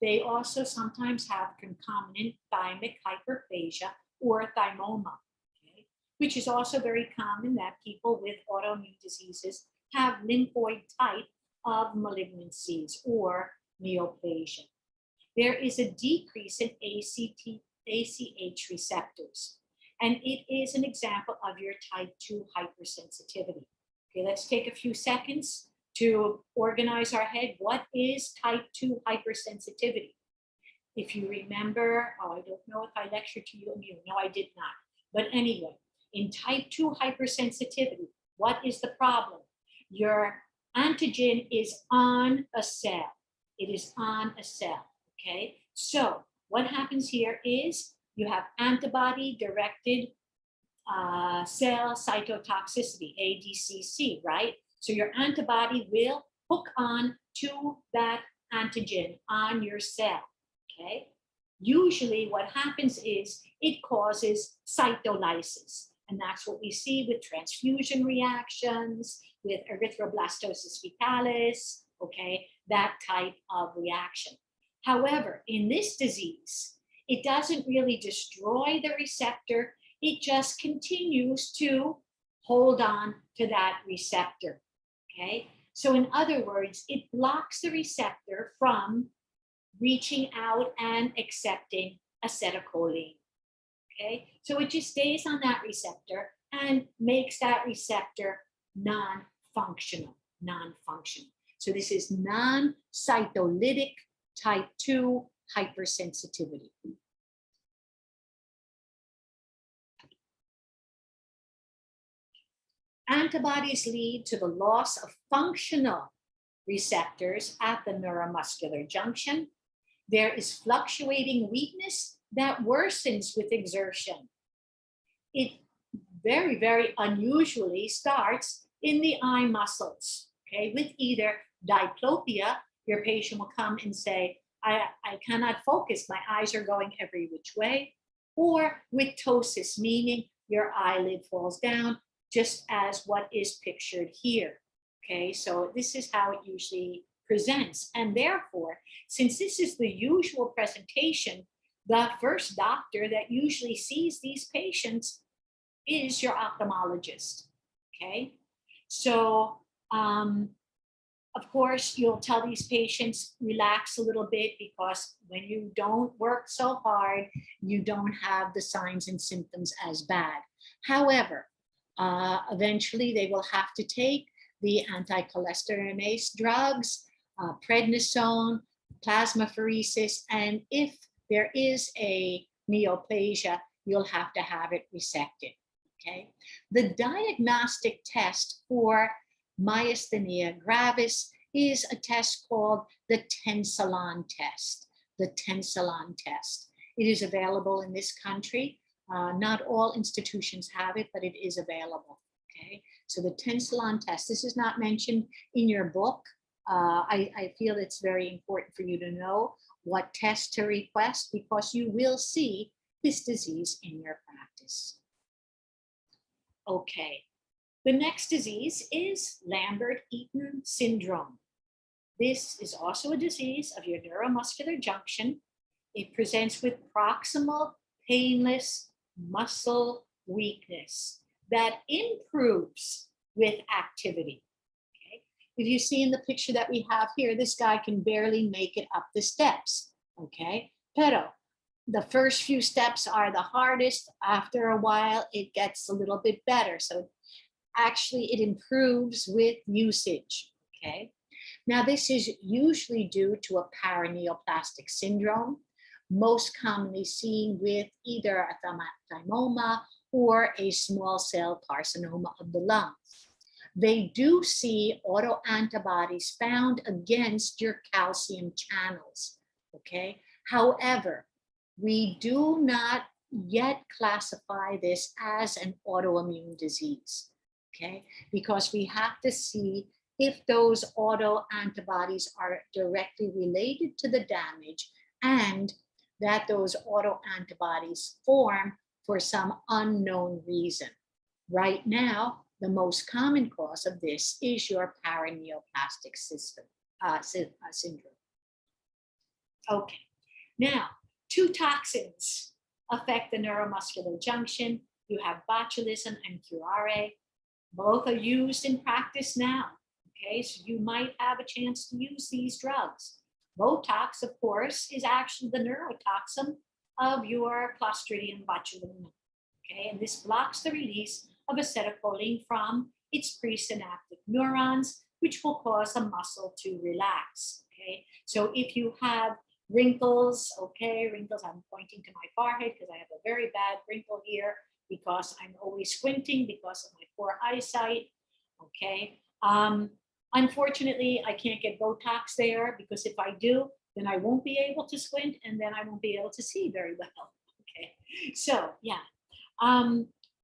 They also sometimes have concomitant thymic hyperphagia or thymoma, okay, which is also very common that people with autoimmune diseases have lymphoid type of malignancies or neoplasia. There is a decrease in ACH receptors, and it is an example of your type 2 hypersensitivity. Okay, let's take a few seconds to organize our head. What is type 2 hypersensitivity? If you remember, oh, I don't know if I lectured to you immune. No, I did not. But anyway, in type 2 hypersensitivity, what is the problem? Your antigen is on a cell. It is on a cell, okay? So what happens here is you have antibody-directed cell cytotoxicity, ADCC, right? So your antibody will hook on to that antigen on your cell. Okay. Usually what happens is it causes cytolysis. And that's what we see with transfusion reactions, with erythroblastosis fetalis, okay, that type of reaction. However, in this disease, it doesn't really destroy the receptor. It just continues to hold on to that receptor, okay? So in other words, it blocks the receptor from reaching out and accepting acetylcholine, okay? So it just stays on that receptor and makes that receptor non-functional. So this is non-cytolytic type 2 hypersensitivity. Antibodies lead to the loss of functional receptors at the neuromuscular junction. There is fluctuating weakness that worsens with exertion. It very, very unusually starts in the eye muscles, okay, with either diplopia. Your patient will come and say, I cannot focus, my eyes are going every which way, or with ptosis, meaning your eyelid falls down, just as what is pictured here. Okay, so this is how it usually presents. And therefore, since this is the usual presentation, the first doctor that usually sees these patients is your ophthalmologist. Okay, so of course, you'll tell these patients, relax a little bit, because when you don't work so hard, you don't have the signs and symptoms as bad. However, eventually they will have to take the anticholinesterase drugs, prednisone, plasmapheresis, and if there is a neoplasia, you'll have to have it resected. Okay. The diagnostic test for myasthenia gravis is a test called the Tensilon test. The Tensilon test. It is available in this country. Not all institutions have it, but it is available. Okay. So the Tensilon test. This is not mentioned in your book. I feel it's very important for you to know what test to request because you will see this disease in your practice. Okay, the next disease is Lambert-Eaton syndrome. This is also a disease of your neuromuscular junction. It presents with proximal painless muscle weakness that improves with activity. If you see in the picture that we have here, this guy can barely make it up the steps, okay? Pero the first few steps are the hardest. After a while, it gets a little bit better. So actually it improves with usage, okay? Now this is usually due to a paraneoplastic syndrome, most commonly seen with either a thymoma or a small cell carcinoma of the lungs. They do see autoantibodies found against your calcium channels, okay? However, we do not yet classify this as an autoimmune disease, okay? Because we have to see if those autoantibodies are directly related to the damage and that those autoantibodies form for some unknown reason. Right now, the most common cause of this is your paraneoplastic syndrome. Okay, now, two toxins affect the neuromuscular junction. You have botulism and curare. Both are used in practice now. Okay, so you might have a chance to use these drugs. Botox, of course, is actually the neurotoxin of your Clostridium botulinum. Okay, and this blocks the release of acetylcholine from its presynaptic neurons, which will cause the muscle to relax. Okay, so if you have wrinkles, wrinkles, I'm pointing to my forehead because I have a very bad wrinkle here because I'm always squinting because of my poor eyesight. Okay, unfortunately, I can't get Botox there because if I do, then I won't be able to squint and then I won't be able to see very well. Okay, so yeah.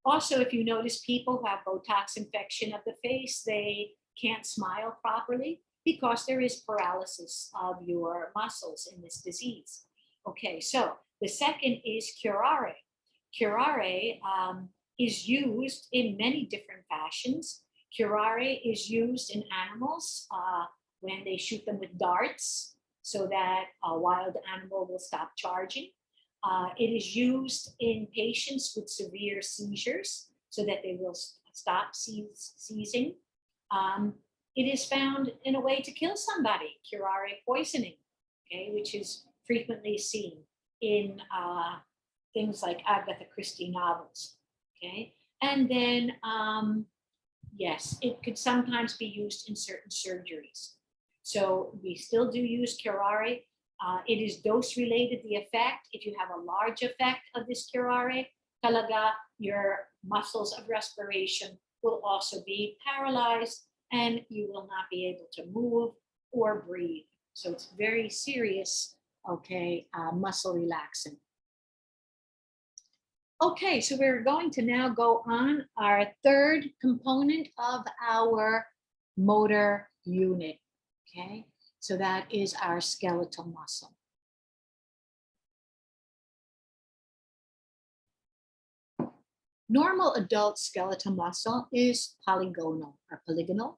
Also, if you notice people who have Botox infection of the face, they can't smile properly because there is paralysis of your muscles in this disease. Okay, so the second is curare. Curare is used in many different fashions. Curare is used in animals when they shoot them with darts so that a wild animal will stop charging. It is used in patients with severe seizures so that they will stop seizing. It is found in a way to kill somebody, curare poisoning, okay, which is frequently seen in things like Agatha Christie novels, okay? And then, yes, it could sometimes be used in certain surgeries. So we still do use curare. It is dose related, the effect. If you have a large effect of this curare, talaga, your muscles of respiration will also be paralyzed and you will not be able to move or breathe. So it's very serious, okay, muscle relaxant. Okay, so we're going to now go on our third component of our motor unit, okay? So that is our skeletal muscle. Normal adult skeletal muscle is polygonal or polygonal.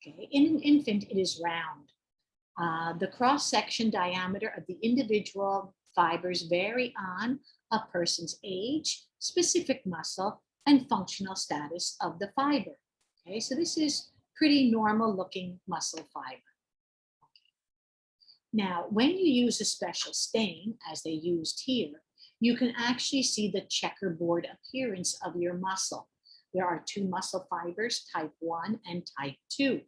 Okay, in an infant, it is round. The cross-section diameter of the individual fibers vary on a person's age, specific muscle, and functional status of the fiber. Okay, so this is pretty normal looking muscle fiber. Okay. Now, when you use a special stain, as they used here, you can actually see the checkerboard appearance of your muscle. There are two muscle fibers, type 1 and type 2.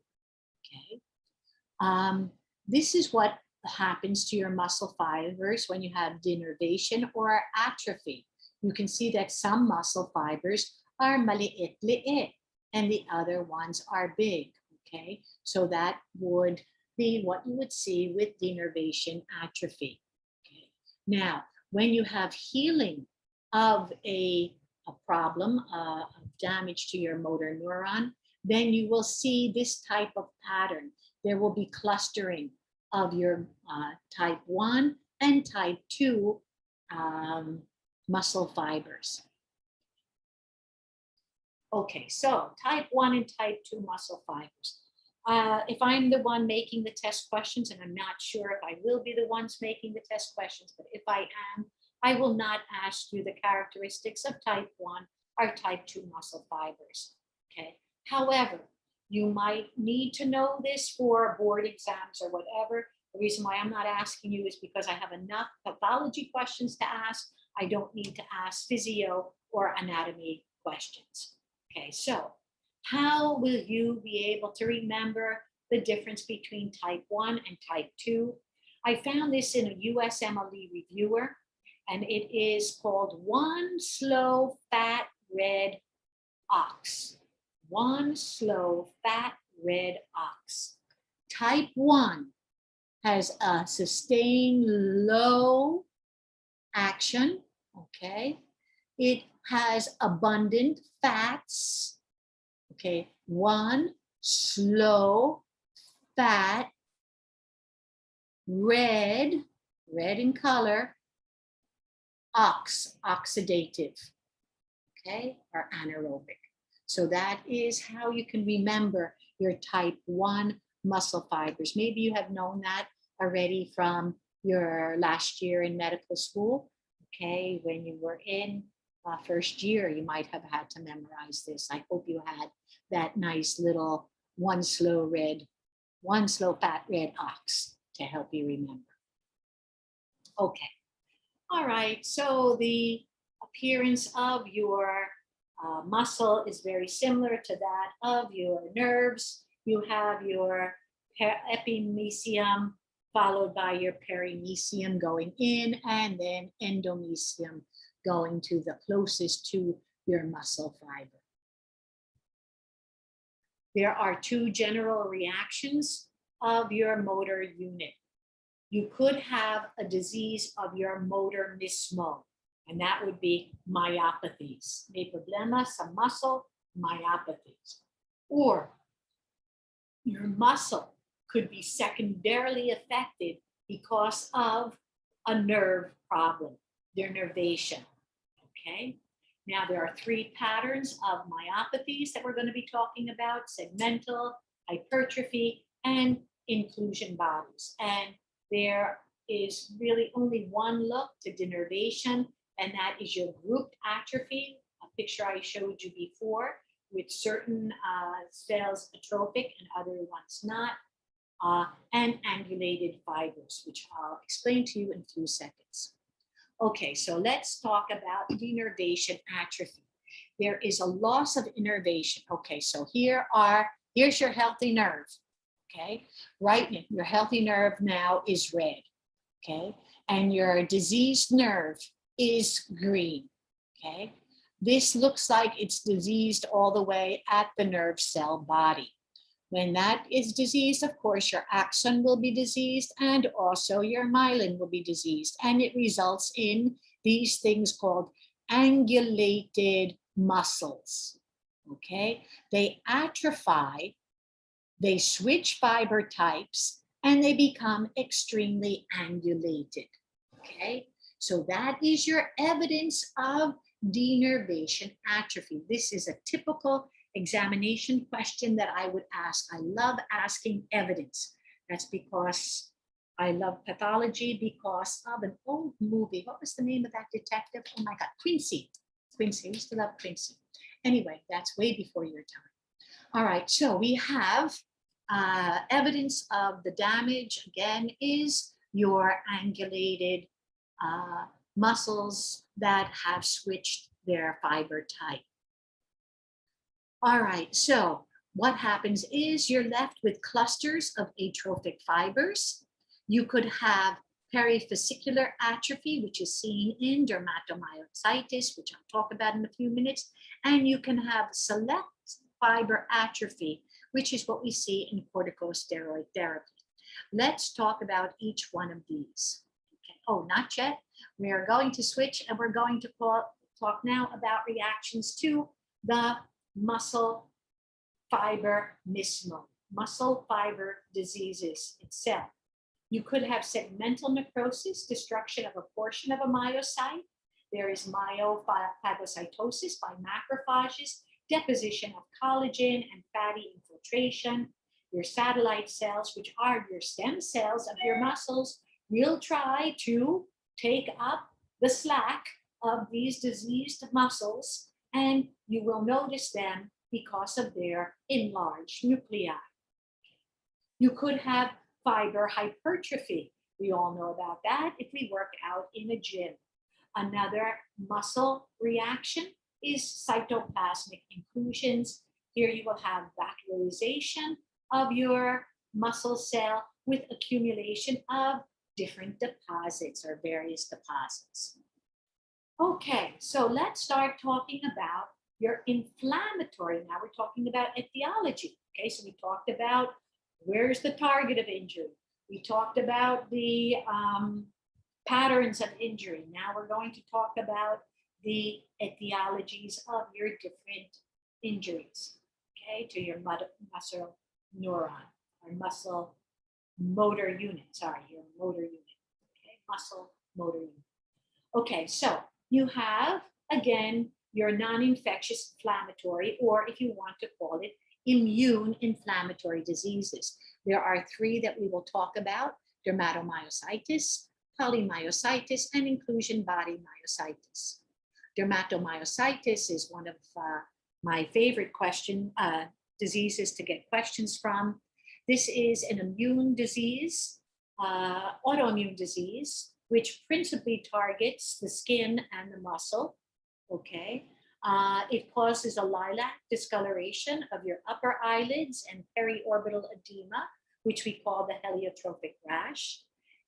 Okay. This is what happens to your muscle fibers when you have denervation or atrophy. You can see that some muscle fibers are maliit-liit and the other ones are big, okay? So that would be what you would see with denervation atrophy. Okay. Now, when you have healing of a problem of damage to your motor neuron, then you will see this type of pattern. There will be clustering of your type 1 and type 2 muscle fibers. Okay, so type 1 and type 2 muscle fibers. If I'm the one making the test questions, and I'm not sure if I will be the ones making the test questions, but if I am, I will not ask you the characteristics of type 1 or type 2 muscle fibers. Okay. However, you might need to know this for board exams or whatever. The reason why I'm not asking you is because I have enough pathology questions to ask. I don't need to ask physio or anatomy questions. Okay, so how will you be able to remember the difference between type 1 and type 2? I found this in a USMLE reviewer, and it is called One Slow Fat Red Ox. One slow fat red ox. Type 1 has a sustained low action, okay? It has abundant fats, okay? One slow fat red in color, oxidative, okay, or anaerobic. So that is how you can remember your type 1 muscle fibers. Maybe you have known that already from your last year in medical school. Okay, when you were in first year, you might have had to memorize this. I hope you had that nice little one slow fat red ox to help you remember. Okay, all right, so the appearance of your muscle is very similar to that of your nerves. You have your epimysium followed by your perimysium going in, and then endomysium going to the closest to your muscle fiber. There are two general reactions of your motor unit. You could have a disease of your motor mismo, and that would be myopathies. May problema sa muscle, myopathies. Or your muscle could be secondarily affected because of a nerve problem, denervation, okay? Now there are three patterns of myopathies that we're going to be talking about: segmental, hypertrophy, and inclusion bodies. And there is really only one look to denervation, and that is your grouped atrophy, a picture I showed you before, with certain cells atrophic and other ones not, and angulated fibers, which I'll explain to you in a few seconds. Okay, so let's talk about denervation atrophy. There is a loss of innervation. Okay, so here's your healthy nerve. Okay, right, your healthy nerve now is red. Okay, and your diseased nerve is green. Okay, this looks like it's diseased all the way at the nerve cell body. When that is diseased, of course, your axon will be diseased and also your myelin will be diseased. And it results in these things called angulated muscles. Okay, they atrophy, they switch fiber types, and they become extremely angulated. Okay, so that is your evidence of denervation atrophy. This is a typical examination question that I would ask. I love asking evidence. That's because I love pathology, because of an old movie. What was the name of that detective? Oh my God, Quincy. Quincy, I used to love Quincy. Anyway, that's way before your time. All right, so we have evidence of the damage, again, is your angulated muscles that have switched their fiber type. All right, so what happens is you're left with clusters of atrophic fibers. You could have perifascicular atrophy, which is seen in dermatomyositis, which I'll talk about in a few minutes. And you can have select fiber atrophy, which is what we see in corticosteroid therapy. Let's talk about each one of these. Okay. Oh, not yet. We are going to switch and we're going to talk now about reactions to the muscle fiber mismode, muscle fiber diseases itself. You could have segmental necrosis, destruction of a portion of a myocyte. There is myophagocytosis by macrophages, deposition of collagen and fatty infiltration. Your satellite cells, which are your stem cells of your muscles, will try to take up the slack of these diseased muscles, and you will notice them because of their enlarged nuclei. You could have fiber hypertrophy. We all know about that if we work out in a gym. Another muscle reaction is cytoplasmic inclusions. Here you will have vascularization of your muscle cell with accumulation of different deposits or various deposits. Okay, so let's start talking about your inflammatory. Now we're talking about etiology. Okay, so we talked about where's the target of injury. We talked about the patterns of injury. Now we're going to talk about the etiologies of your different injuries, okay, to your muscle neuron or muscle motor unit. Sorry, your motor unit, okay, muscle motor unit. Okay, so you have, again, your non-infectious inflammatory, or if you want to call it, immune inflammatory diseases. There are three that we will talk about: dermatomyositis, polymyositis, and inclusion body myositis. Dermatomyositis is one of my favorite diseases to get questions from. This is an immune disease, autoimmune disease, which principally targets the skin and the muscle. Okay. It causes a lilac discoloration of your upper eyelids and periorbital edema, which we call the heliotropic rash.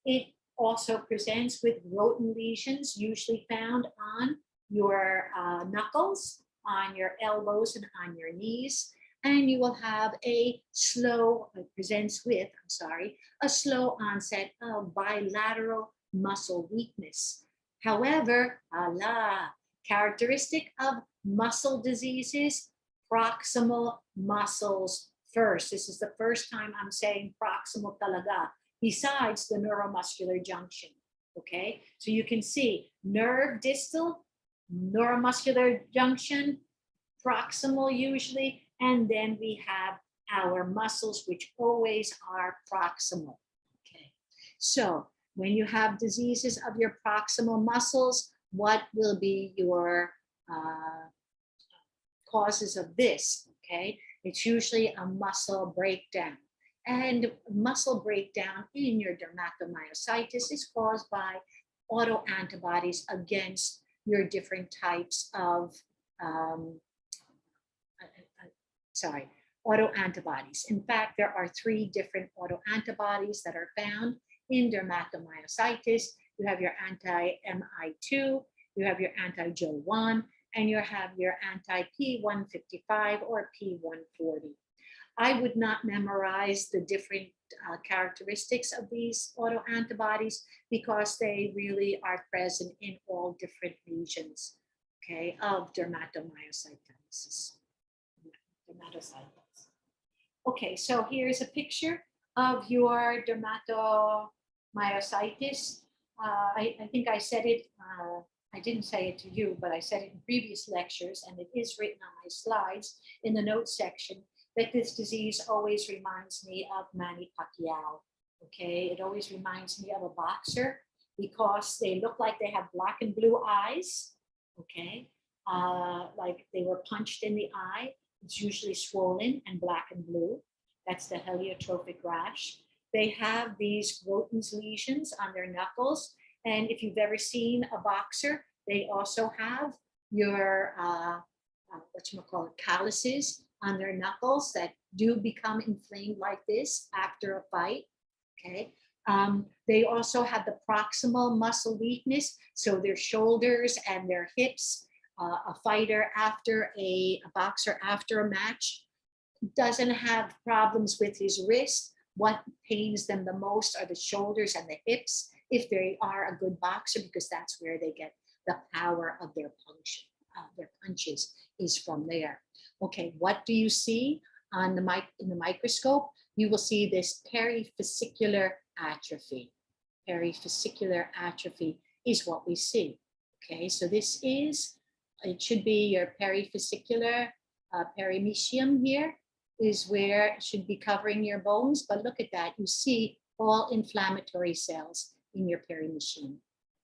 It also presents with roten lesions, usually found on your knuckles, on your elbows, and on your knees. And you will have a slow, a slow onset of bilateral muscle weakness. However, characteristic of muscle diseases, proximal muscles first. This is the first time I'm saying proximal talaga, besides the neuromuscular junction. Okay, so you can see nerve distal, neuromuscular junction, proximal usually, and then we have our muscles, which always are proximal. Okay, so when you have diseases of your proximal muscles, what will be your causes of this? Okay, it's usually a muscle breakdown. And muscle breakdown in your dermatomyositis is caused by autoantibodies against your different types of autoantibodies. In fact, there are three different autoantibodies that are found in dermatomyositis. You have your anti-MI2, you have your anti-Jo1, and you have your anti-P155 or P140. I would not memorize the different characteristics of these autoantibodies because they really are present in all different regions, okay, of dermatomyositis. Okay, so here's a picture of your dermatomyositis. I think I said it, I didn't say it to you, but I said it in previous lectures, and it is written on my slides in the notes section, that this disease always reminds me of Manny Pacquiao. Okay, it always reminds me of a boxer because they look like they have black and blue eyes. Okay, like they were punched in the eye. It's usually swollen and black and blue. That's the heliotropic rash. They have these Roten's lesions on their knuckles. And if you've ever seen a boxer, they also have your, calluses on their knuckles that do become inflamed like this after a fight. Okay. They also have the proximal muscle weakness, so their shoulders and their hips. A fighter after a boxer after a match doesn't have problems with his wrist. What pains them the most are the shoulders and the hips, if they are a good boxer, because that's where they get the power of their punches is from there. Okay, what do you see on in the microscope? You will see this perifascicular atrophy. Perifascicular atrophy is what we see. Okay, so it should be your perifascicular perimecium here is where it should be covering your bones. But look at that, you see all inflammatory cells in your perimecium.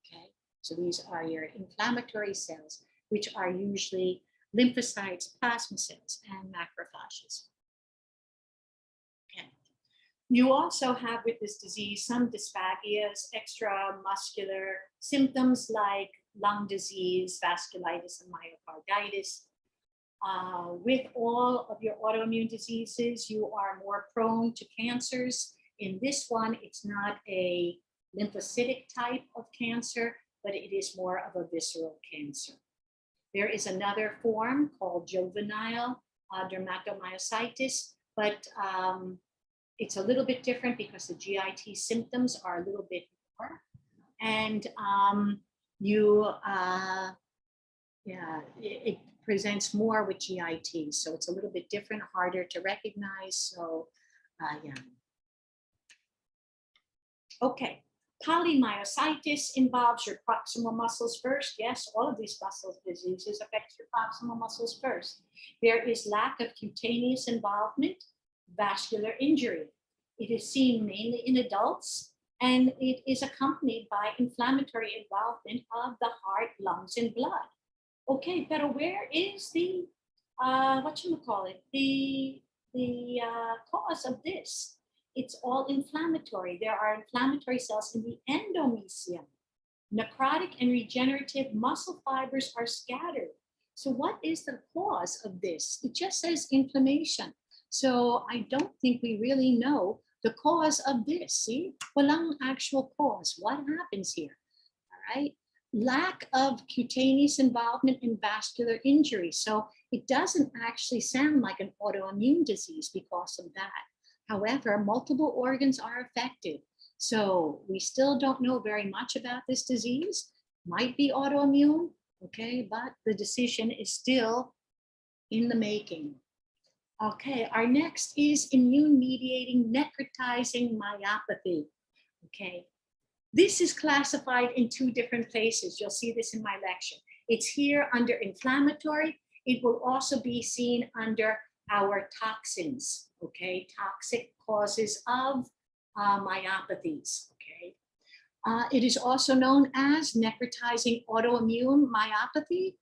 Okay, so these are your inflammatory cells, which are usually lymphocytes, plasma cells, and macrophages. Okay. You also have with this disease some dysphagias, extramuscular symptoms like lung disease, vasculitis, and myocarditis. With all of your autoimmune diseases, you are more prone to cancers. In this one, it's not a lymphocytic type of cancer, but it is more of a visceral cancer. There is another form called juvenile dermatomyositis, but it's a little bit different because the GIT symptoms are a little bit more. And it presents more with GIT, so it's a little bit different, harder to recognize. So, yeah. Okay, polymyositis involves your proximal muscles first. Yes, all of these muscle diseases affect your proximal muscles first. There is lack of cutaneous involvement, vascular injury. It is seen mainly in adults, and it is accompanied by inflammatory involvement of the heart, lungs, and blood. Okay, but where is the cause of this? It's all inflammatory. There are inflammatory cells in the endomysium. Necrotic and regenerative muscle fibers are scattered. So what is the cause of this? It just says inflammation. So I don't think we really know the cause of this. See, walang actual cause. What happens here? All right. Lack of cutaneous involvement in vascular injury. So it doesn't actually sound like an autoimmune disease because of that. However, multiple organs are affected. So we still don't know very much about this disease. Might be autoimmune, okay, but the decision is still in the making. Okay, our next is immune-mediating necrotizing myopathy. Okay, this is classified in two different places. You'll see this in my lecture. It's here under inflammatory. It will also be seen under our toxins, okay? Toxic causes of myopathies, okay? It is also known as necrotizing autoimmune myopathy.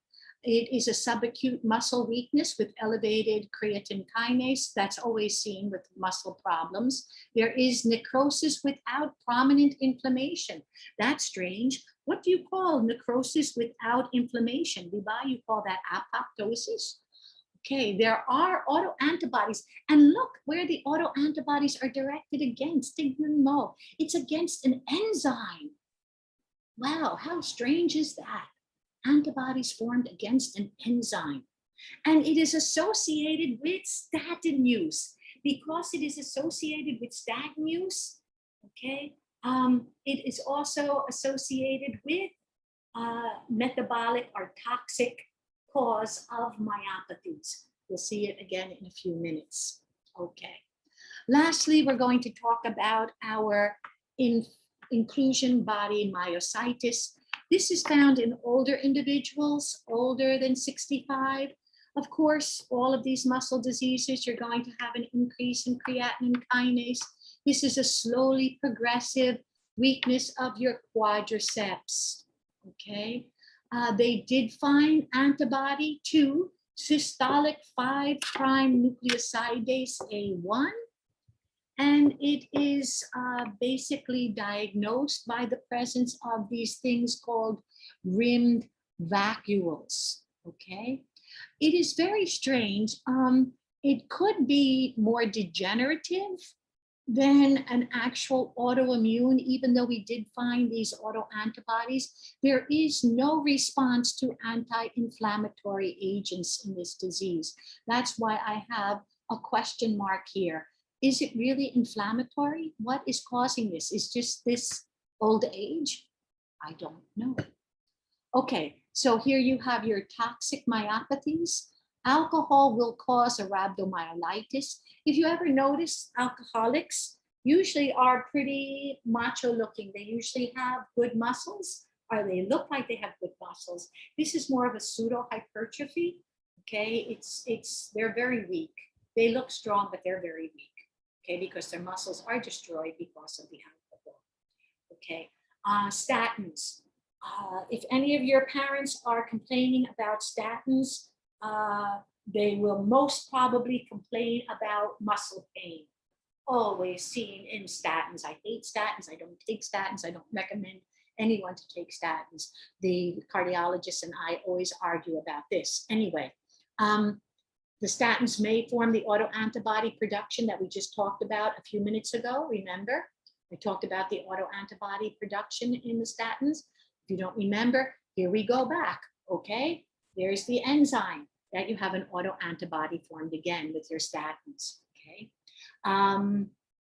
It is a subacute muscle weakness with elevated creatine kinase. That's always seen with muscle problems. There is necrosis without prominent inflammation. That's strange. What do you call necrosis without inflammation? Diba? You call that apoptosis? Okay, there are autoantibodies. And look where the autoantibodies are directed against. Tignan mo. It's against an enzyme. Wow, how strange is that? Antibodies formed against an enzyme. And it is associated with statin use. Because it is associated with statin use, okay, it is also associated with metabolic or toxic cause of myopathies. We'll see it again in a few minutes. Okay. Lastly, we're going to talk about our inclusion body myositis. This is found in older individuals, older than 65. Of course, all of these muscle diseases, you're going to have an increase in creatine kinase. This is a slowly progressive weakness of your quadriceps, okay? They did find antibody to systolic 5' nucleosidase A1, and it is basically diagnosed by the presence of these things called rimmed vacuoles, okay? It is very strange. it could be more degenerative than an actual autoimmune, even though we did find these autoantibodies. There is no response to anti-inflammatory agents in this disease. That's why I have a question mark here. Is it really inflammatory? What is causing this? Is just this old age? I don't know. Okay, so here you have your toxic myopathies. Alcohol will cause a rhabdomyolysis. If you ever notice, alcoholics usually are pretty macho looking. They usually have good muscles, or they look like they have good muscles. This is more of a pseudo hypertrophy. Okay, they're very weak. They look strong, but they're very weak. Okay, because their muscles are destroyed because of the alcohol. Okay, statins. If any of your parents are complaining about statins, they will most probably complain about muscle pain. Always seen in statins. I hate statins. I don't take statins. I don't recommend anyone to take statins. The cardiologist and I always argue about this. Anyway, the statins may form the autoantibody production that we just talked about a few minutes ago. Remember, I talked about the autoantibody production in the statins. If you don't remember, here we go back, okay? There's the enzyme that you have an autoantibody formed again with your statins, okay?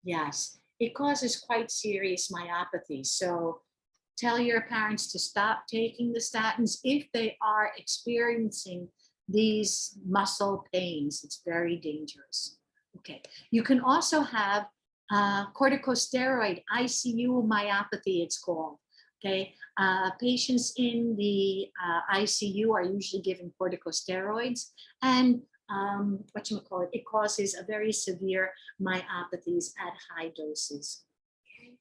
Yes, it causes quite serious myopathy. So tell your parents to stop taking the statins if they are experiencing these muscle pains. It's very dangerous. Okay, you can also have corticosteroid ICU myopathy, it's called. Okay, patients in the ICU are usually given corticosteroids, and it causes a very severe myopathies at high doses. Okay.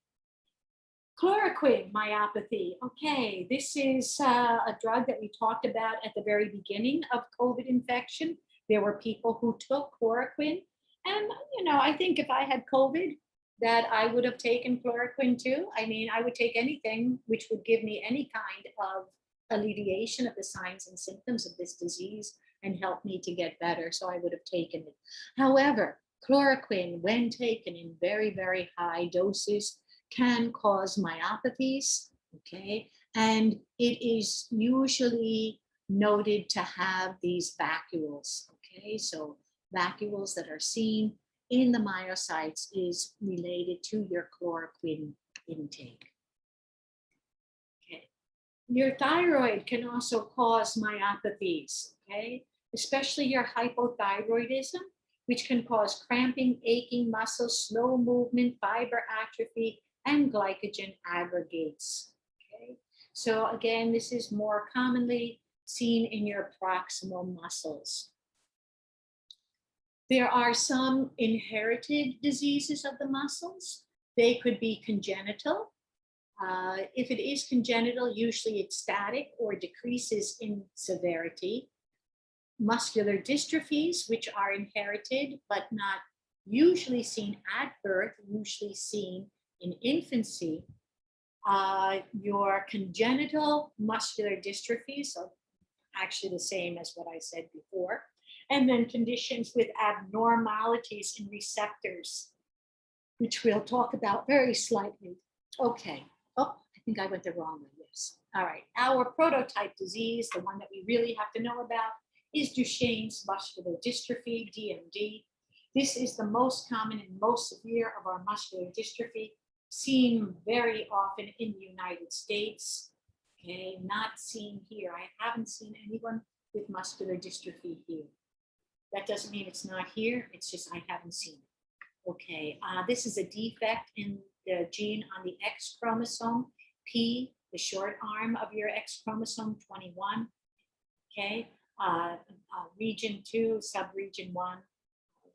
Chloroquine myopathy. Okay, this is a drug that we talked about at the very beginning of COVID infection. There were people who took chloroquine, and I think if I had COVID, that I would have taken chloroquine too. I mean, I would take anything which would give me any kind of alleviation of the signs and symptoms of this disease and help me to get better. So I would have taken it. However, chloroquine, when taken in very, very high doses, can cause myopathies, okay? And it is usually noted to have these vacuoles, okay? So vacuoles that are seen in the myocytes is related to your chloroquine intake. Okay. Your thyroid can also cause myopathies, okay? Especially your hypothyroidism, which can cause cramping, aching muscles, slow movement, fiber atrophy, and glycogen aggregates, okay? So again, this is more commonly seen in your proximal muscles. There are some inherited diseases of the muscles. They could be congenital. If it is congenital, usually it's static or decreases in severity. Muscular dystrophies, which are inherited but not usually seen at birth, usually seen in infancy. Your congenital muscular dystrophy, so actually the same as what I said before. And then conditions with abnormalities in receptors, which we'll talk about very slightly. Okay. Oh, I think I went the wrong way. Yes. All right. Our prototype disease, the one that we really have to know about, is Duchenne's muscular dystrophy, DMD. This is the most common and most severe of our muscular dystrophy, seen very often in the United States. Okay, not seen here. I haven't seen anyone with muscular dystrophy here. That doesn't mean it's not here. It's just I haven't seen it. Okay, this is a defect in the gene on the X chromosome, P, the short arm of your X chromosome 21. Okay, region 2, subregion 1,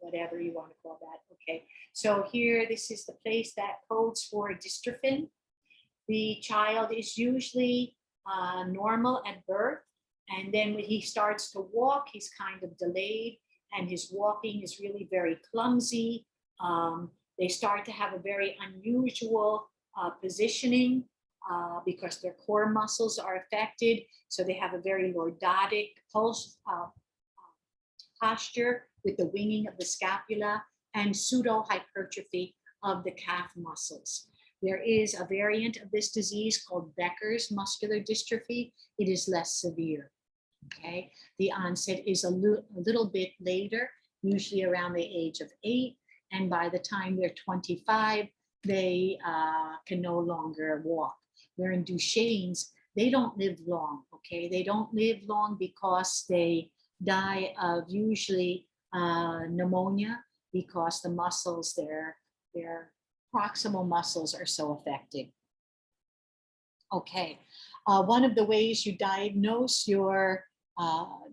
whatever you want to call that. Okay, so here, this is the place that codes for dystrophin. The child is usually normal at birth, and then when he starts to walk, he's kind of delayed, and his walking is really very clumsy. They start to have a very unusual positioning because their core muscles are affected. So they have a very lordotic posture, with the winging of the scapula and pseudohypertrophy of the calf muscles. There is a variant of this disease called Becker's muscular dystrophy. It is less severe. Okay, the onset is a little bit later, usually around the age of 8, and by the time they're 25, they can no longer walk. Where in Duchenne's, they don't live long. Okay, they don't live long because they die of usually pneumonia, because the muscles, their proximal muscles are so affected. Okay, one of the ways you diagnose your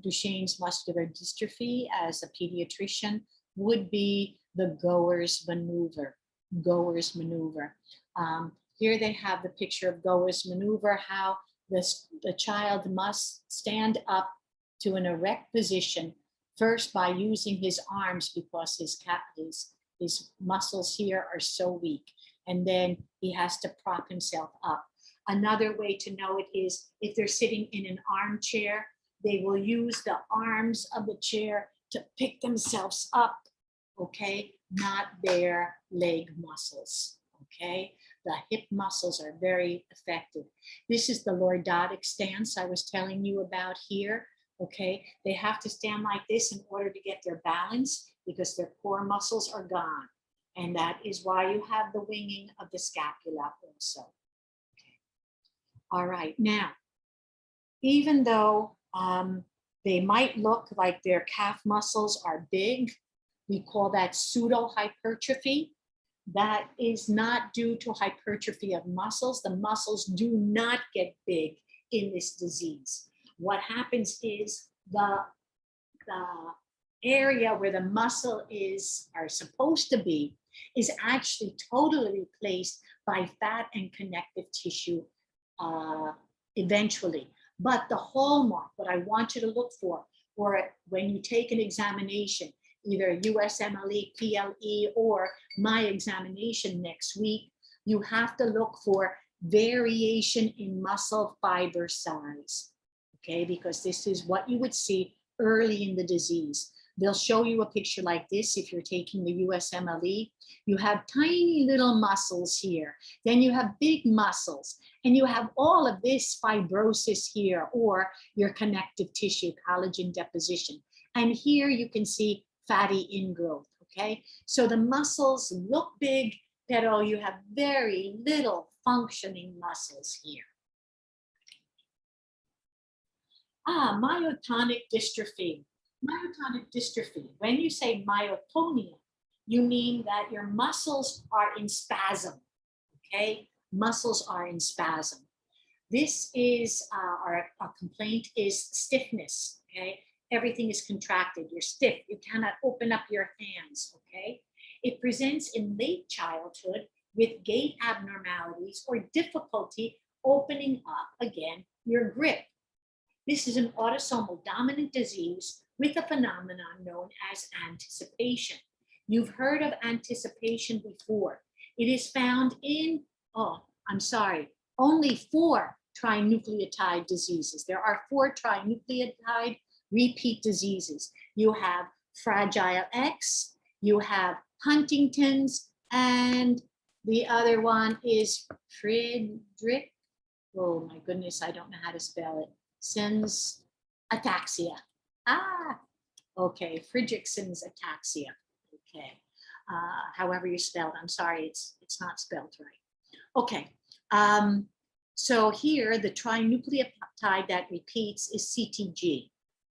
Duchenne's muscular dystrophy as a pediatrician would be the Goer's maneuver. Goer's maneuver. Here they have the picture of Goer's maneuver, how the child must stand up to an erect position, first by using his arms because his muscles here are so weak. And then he has to prop himself up. Another way to know it is if they're sitting in an armchair, they will use the arms of the chair to pick themselves up, okay? Not their leg muscles, okay? The hip muscles are very affected. This is the lordotic stance I was telling you about here, okay? They have to stand like this in order to get their balance because their core muscles are gone. And that is why you have the winging of the scapula also. Okay. All right, now, even though they might look like their calf muscles are big, we call that pseudohypertrophy. That is not due to hypertrophy of muscles. The muscles do not get big in this disease. What happens is the area where the muscle are supposed to be is actually totally replaced by fat and connective tissue eventually. But the hallmark, what I want you to look for, or when you take an examination, either USMLE, PLE, or my examination next week, you have to look for variation in muscle fiber size, okay? Because this is what you would see early in the disease. They'll show you a picture like this if you're taking the USMLE. You have tiny little muscles here. Then you have big muscles. And you have all of this fibrosis here, or your connective tissue, collagen deposition. And here you can see fatty ingrowth, okay? So the muscles look big, pero you have very little functioning muscles here. Myotonic dystrophy. Myotonic dystrophy, when you say myotonia, you mean that your muscles are in spasm, okay? Muscles are in spasm. This is, our complaint is stiffness, okay? Everything is contracted, you're stiff, you cannot open up your hands, okay? It presents in late childhood with gait abnormalities or difficulty opening up again your grip. This is an autosomal dominant disease with a phenomenon known as anticipation. You've heard of anticipation before. It is found in, only 4 trinucleotide diseases. There are 4 trinucleotide repeat diseases. You have Fragile X, you have Huntington's, and the other one is Friedrich. Oh my goodness, I don't know how to spell it. Sens ataxia. Okay, Friedrichsen's ataxia. Okay, however you spell it. I'm sorry, it's not spelled right. Okay, so here the trinucleotide that repeats is CTG.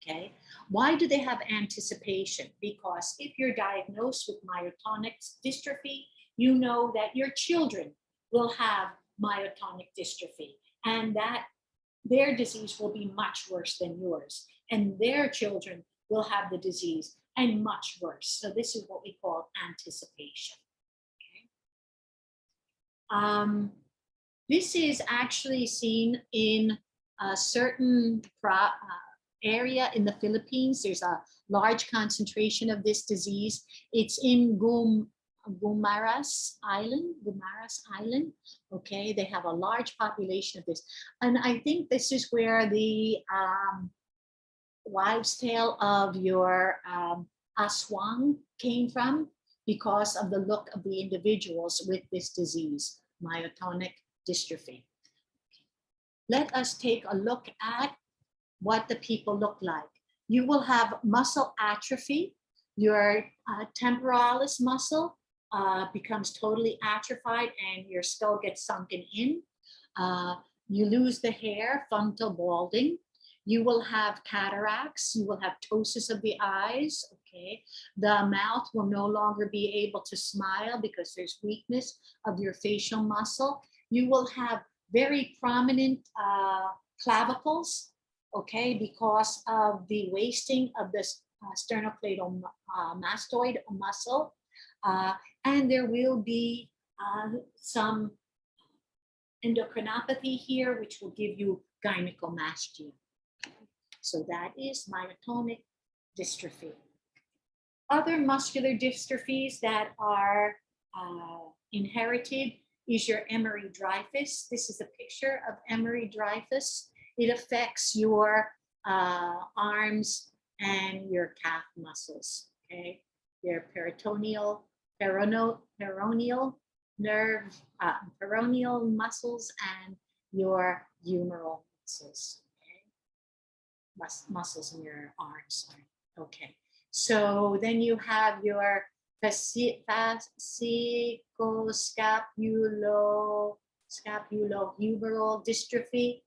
Okay, why do they have anticipation? Because if you're diagnosed with myotonic dystrophy, you know that your children will have myotonic dystrophy, and that their disease will be much worse than yours, and their children will have the disease and much worse. So this is what we call anticipation. Okay. This is actually seen in a certain area in the Philippines. There's a large concentration of this disease. It's in Guimaras Island. Okay, they have a large population of this, and I think this is where the wives' tale of your Aswang came from because of the look of the individuals with this disease, myotonic dystrophy. Let us take a look at what the people look like. You will have muscle atrophy. Your temporalis muscle becomes totally atrophied and your skull gets sunken in. You lose the hair, frontal balding. You will have cataracts. You will have ptosis of the eyes. Okay, the mouth will no longer be able to smile because there's weakness of your facial muscle. You will have very prominent clavicles, okay, because of the wasting of this sternocleidomastoid muscle. And there will be some endocrinopathy here, which will give you gynecomastia. So that is myotonic dystrophy. Other muscular dystrophies that are inherited is your Emery-Dreifuss. This is a picture of Emery-Dreifuss. It affects your arms and your calf muscles, okay? Your peroneal nerve, peroneal muscles and your humeral muscles, okay? Muscles in your arms, okay? So then you have your scapulohumeral dystrophy.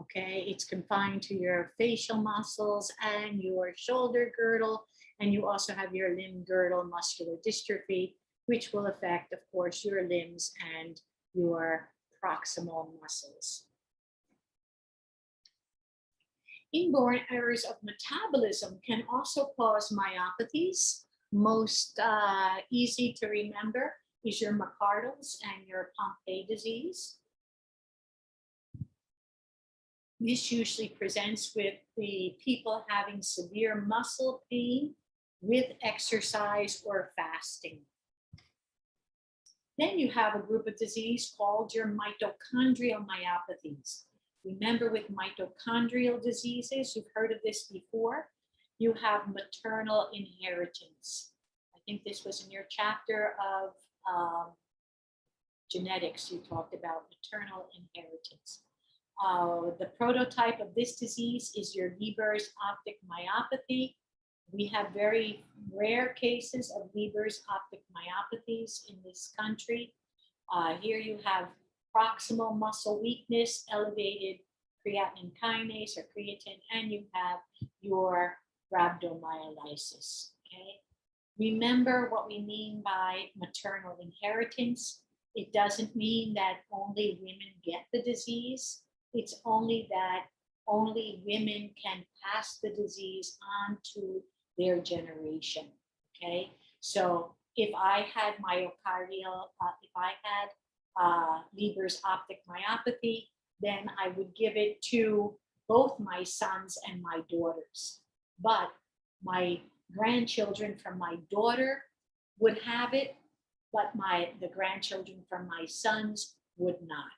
Okay, it's confined to your facial muscles and your shoulder girdle, and you also have your limb girdle muscular dystrophy, which will affect, of course, your limbs and your proximal muscles. Inborn errors of metabolism can also cause myopathies. Most easy to remember is your McArdle's and your Pompe disease. This usually presents with the people having severe muscle pain with exercise or fasting. Then you have a group of disease called your mitochondrial myopathies. Remember, with mitochondrial diseases, you've heard of this before, you have maternal inheritance. I think this was in your chapter of genetics, you talked about maternal inheritance. The prototype of this disease is your Leber's optic myopathy. We have very rare cases of Leber's optic myopathies in this country. Here you have proximal muscle weakness, elevated creatine kinase or creatine, and you have your rhabdomyolysis, okay? Remember what we mean by maternal inheritance. It doesn't mean that only women get the disease. It's only that only women can pass the disease on to their generation, okay? So if I had myocardial, if I had Leber's optic myopathy, then I would give it to both my sons and my daughters. But my grandchildren from my daughter would have it, but the grandchildren from my sons would not,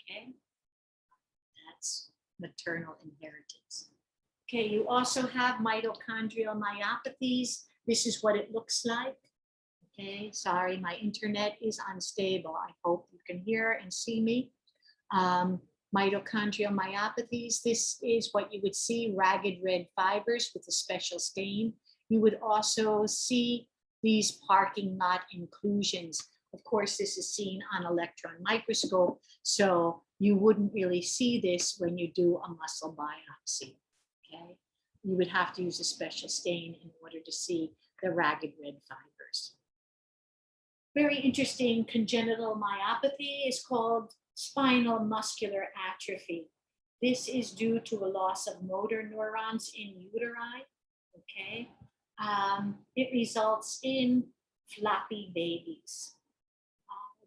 okay? That's maternal inheritance. Okay, you also have mitochondrial myopathies. This is what it looks like. Okay, sorry, my internet is unstable. I hope you can hear and see me. Mitochondrial myopathies, this is what you would see, ragged red fibers with a special stain. You would also see these parking lot inclusions. Of course, this is seen on electron microscope, so you wouldn't really see this when you do a muscle biopsy, okay? You would have to use a special stain in order to see the ragged red fibers. Very interesting congenital myopathy is called spinal muscular atrophy. This is due to a loss of motor neurons in uteri, okay? It results in floppy babies.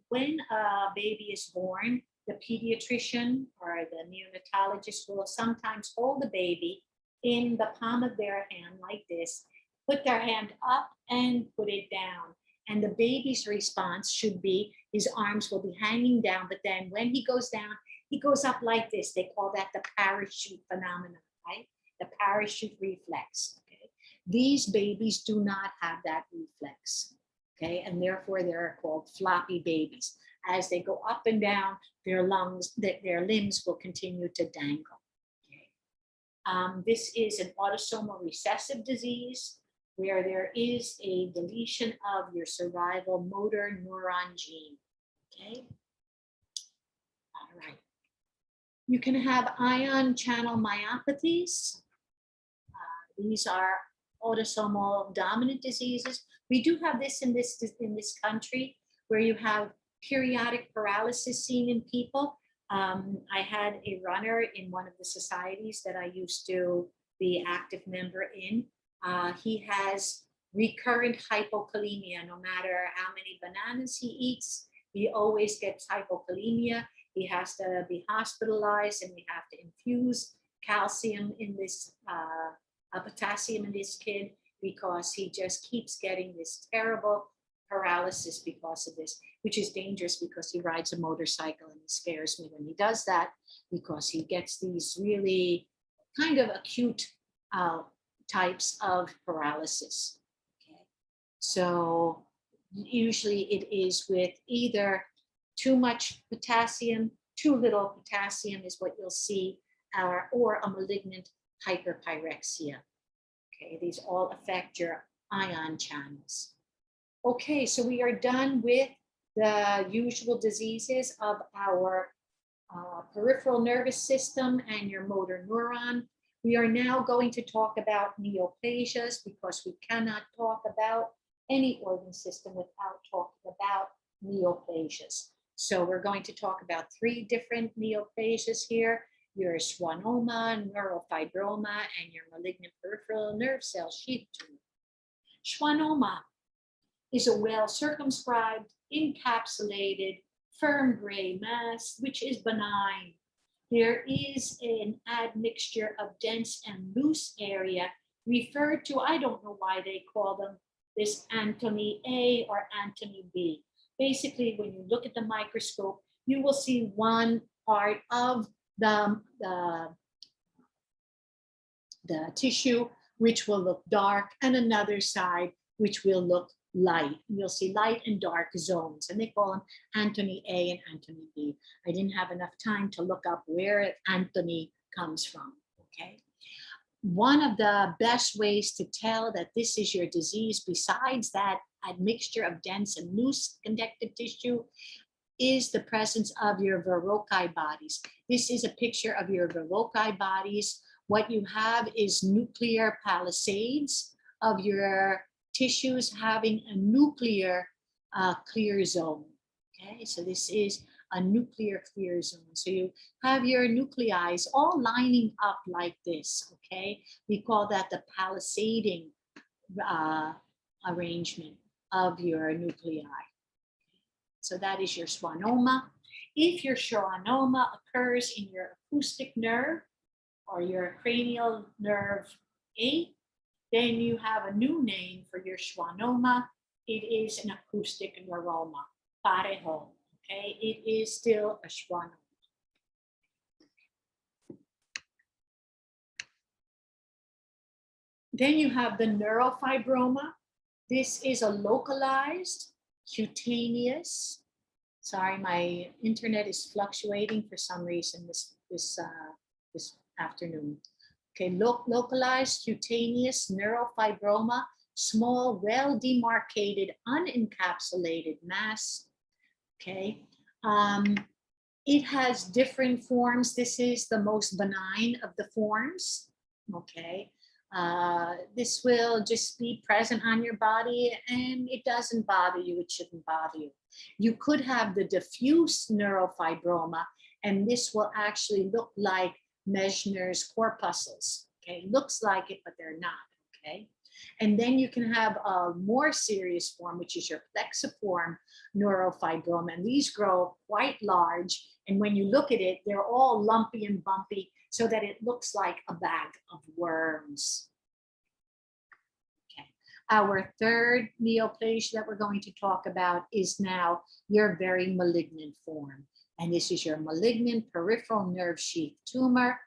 When a baby is born, the pediatrician or the neonatologist will sometimes hold the baby in the palm of their hand like this, put their hand up and put it down. And the baby's response should be, his arms will be hanging down, but then when he goes down, he goes up like this. They call that the parachute phenomenon, right? The parachute reflex, okay? These babies do not have that reflex, okay? And therefore they're called floppy babies. As they go up and down, their limbs will continue to dangle. Okay? This is an autosomal recessive disease where there is a deletion of your survival motor neuron gene. Okay. All right. You can have ion channel myopathies. These are autosomal dominant diseases. We do have this in this country where you have periodic paralysis seen in people. I had a runner in one of the societies that I used to be active member in. He has recurrent hypokalemia. No matter how many bananas he eats, he always gets hypokalemia. He has to be hospitalized, and we have to infuse calcium in this, potassium in this kid, because he just keeps getting this terrible paralysis because of this, which is dangerous because he rides a motorcycle, and it scares me when he does that, because he gets these really kind of acute types of paralysis. Okay, so usually it is with either too much potassium, too little potassium is what you'll see, or a malignant hyperpyrexia. Okay, these all affect your ion channels. Okay, so we are done with the usual diseases of our peripheral nervous system and your motor neuron. We are now going to talk about neoplasias, because we cannot talk about any organ system without talking about neoplasias. So we're going to talk about 3 different neoplasias here: your schwannoma, neurofibroma, and your malignant peripheral nerve cell sheath tumor. Schwannoma is a well-circumscribed, encapsulated, firm gray mass, which is benign. There is an admixture of dense and loose area referred to, I don't know why they call them this anatomy A or anatomy B. Basically, when you look at the microscope, you will see one part of the tissue which will look dark, and another side which will look light. You'll see light and dark zones, and they call them anatomy A and anatomy B. I didn't have enough time to look up where anatomy comes from. Okay. One of the best ways to tell that this is your disease, besides that admixture of dense and loose connective tissue, is the presence of your Verrochi bodies. This is a picture of your Verrochi bodies. What you have is nuclear palisades of your tissues having a nuclear clear zone. Okay, so this is a nuclear clear zone. So you have your nuclei all lining up like this. Okay, we call that the palisading arrangement of your nuclei. So that is your schwannoma. If your schwannoma occurs in your acoustic nerve or your cranial nerve 8, then you have a new name for your schwannoma. It is an acoustic neuroma, parejo. Okay, it is still a schwannoma. Then you have the neurofibroma. This is a localized cutaneous. Sorry, my internet is fluctuating for some reason this afternoon. Okay, localized cutaneous neurofibroma, small, well-demarcated, unencapsulated mass. Okay, it has different forms. This is the most benign of the forms. Okay. This will just be present on your body, and it doesn't bother you. It shouldn't bother you. You could have the diffuse neurofibroma, and this will actually look like Meissner's corpuscles. Okay, looks like it, but they're not. Okay, and then you can have a more serious form, which is your plexiform neurofibroma, and these grow quite large. And when you look at it, they're all lumpy and bumpy, so that it looks like a bag of worms. Okay. Our third neoplasia that we're going to talk about is now your very malignant form. And this is your malignant peripheral nerve sheath tumor,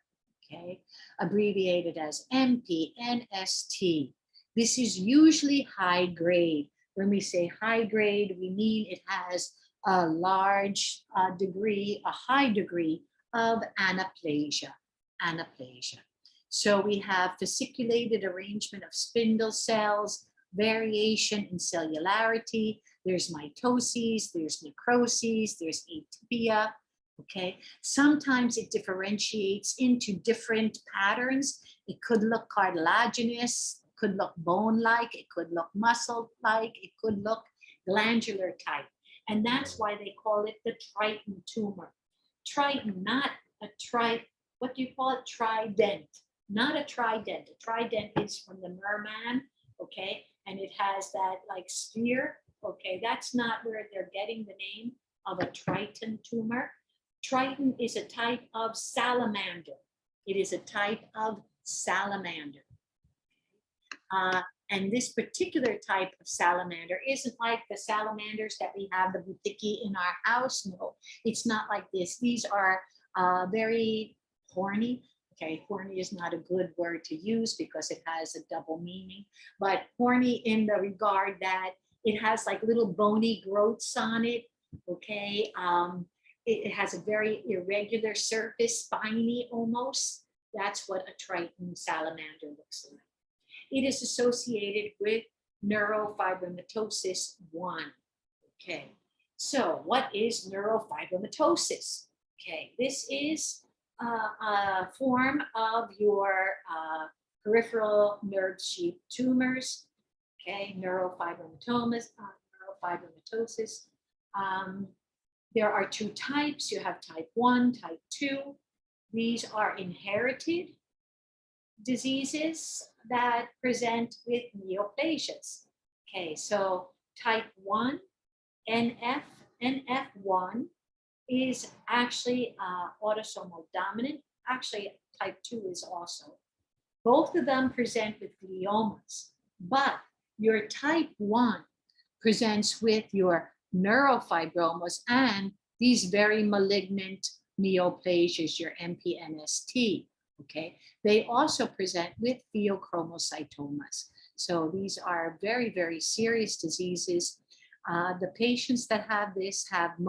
okay, abbreviated as MPNST. This is usually high grade. When we say high grade, we mean it has a large degree, a high degree of anaplasia. Anaplasia. So we have fasciculated arrangement of spindle cells, variation in cellularity, there's mitoses, there's necroses, there's atypia. Okay, sometimes it differentiates into different patterns. It could look cartilaginous, it could look bone-like, it could look muscle-like, it could look glandular type. And that's why they call it the Triton tumor. Triton, not a what do you call it? Trident, not a trident. A trident is from the merman, okay? And it has that like sphere, okay? That's not where they're getting the name of a Triton tumor. Triton is a type of salamander. It is a type of salamander. And this particular type of salamander isn't like the salamanders that we have, the butiki in our house. No, it's not like this. These are very horny. Okay, horny is not a good word to use because it has a double meaning, but horny in the regard that it has like little bony growths on it. Okay, it has a very irregular surface, spiny almost. That's what a Triton salamander looks like. It is associated with neurofibromatosis 1. Okay, so what is neurofibromatosis? Okay, this is a form of your peripheral nerve sheath tumors. Okay, neurofibromatosis. There are two types. You have type 1, type 2. These are inherited diseases that present with neoplasias. Okay, so type 1, NF, NF1 is actually autosomal dominant. Actually, type 2 is also. Both of them present with gliomas, but your type 1 presents with your neurofibromas and these very malignant neoplasias, your MPNST. Okay, they also present with pheochromocytomas. So these are very, very serious diseases. The patients that have this have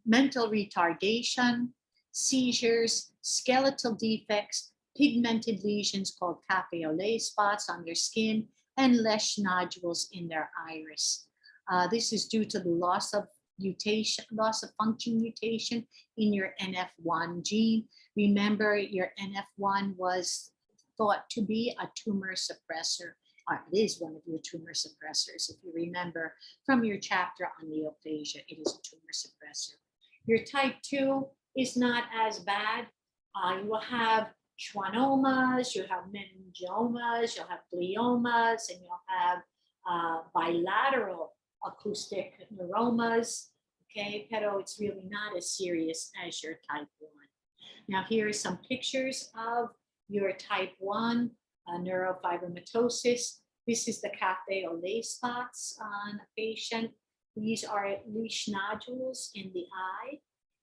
mental retardation, seizures, skeletal defects, pigmented lesions called cafe au lait spots on their skin, and Lesch nodules in their iris. This is due to the loss of function mutation in your NF1 gene. Remember, your NF1 was thought to be a tumor suppressor. It is one of your tumor suppressors. If you remember from your chapter on neoplasia, it is a tumor suppressor. Your type 2 is not as bad. You will have schwannomas, you have meningiomas, you'll have gliomas, and you'll have bilateral acoustic neuromas. Okay, pero it's really not as serious as your type 1. Now, here are some pictures of your type 1 neurofibromatosis. This is the cafe au lait spots on a patient. These are Lesch nodules in the eye.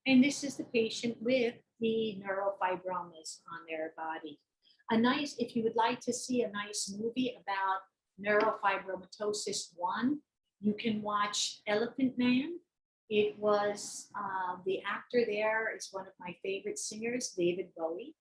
And this is the patient with the neurofibromas on their body. If you would like to see a nice movie about neurofibromatosis 1, you can watch Elephant Man. It was the actor there is one of my favorite singers, David Bowie.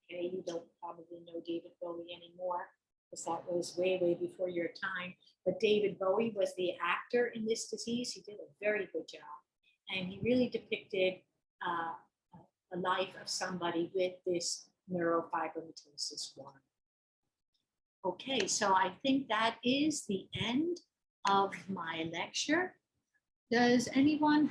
Okay, you don't probably know David Bowie anymore because that was way, way before your time. But David Bowie was the actor in this disease. He did a very good job. And he really depicted a life of somebody with this neurofibromatosis 1. Okay, so I think that is the end of my lecture. Does anyone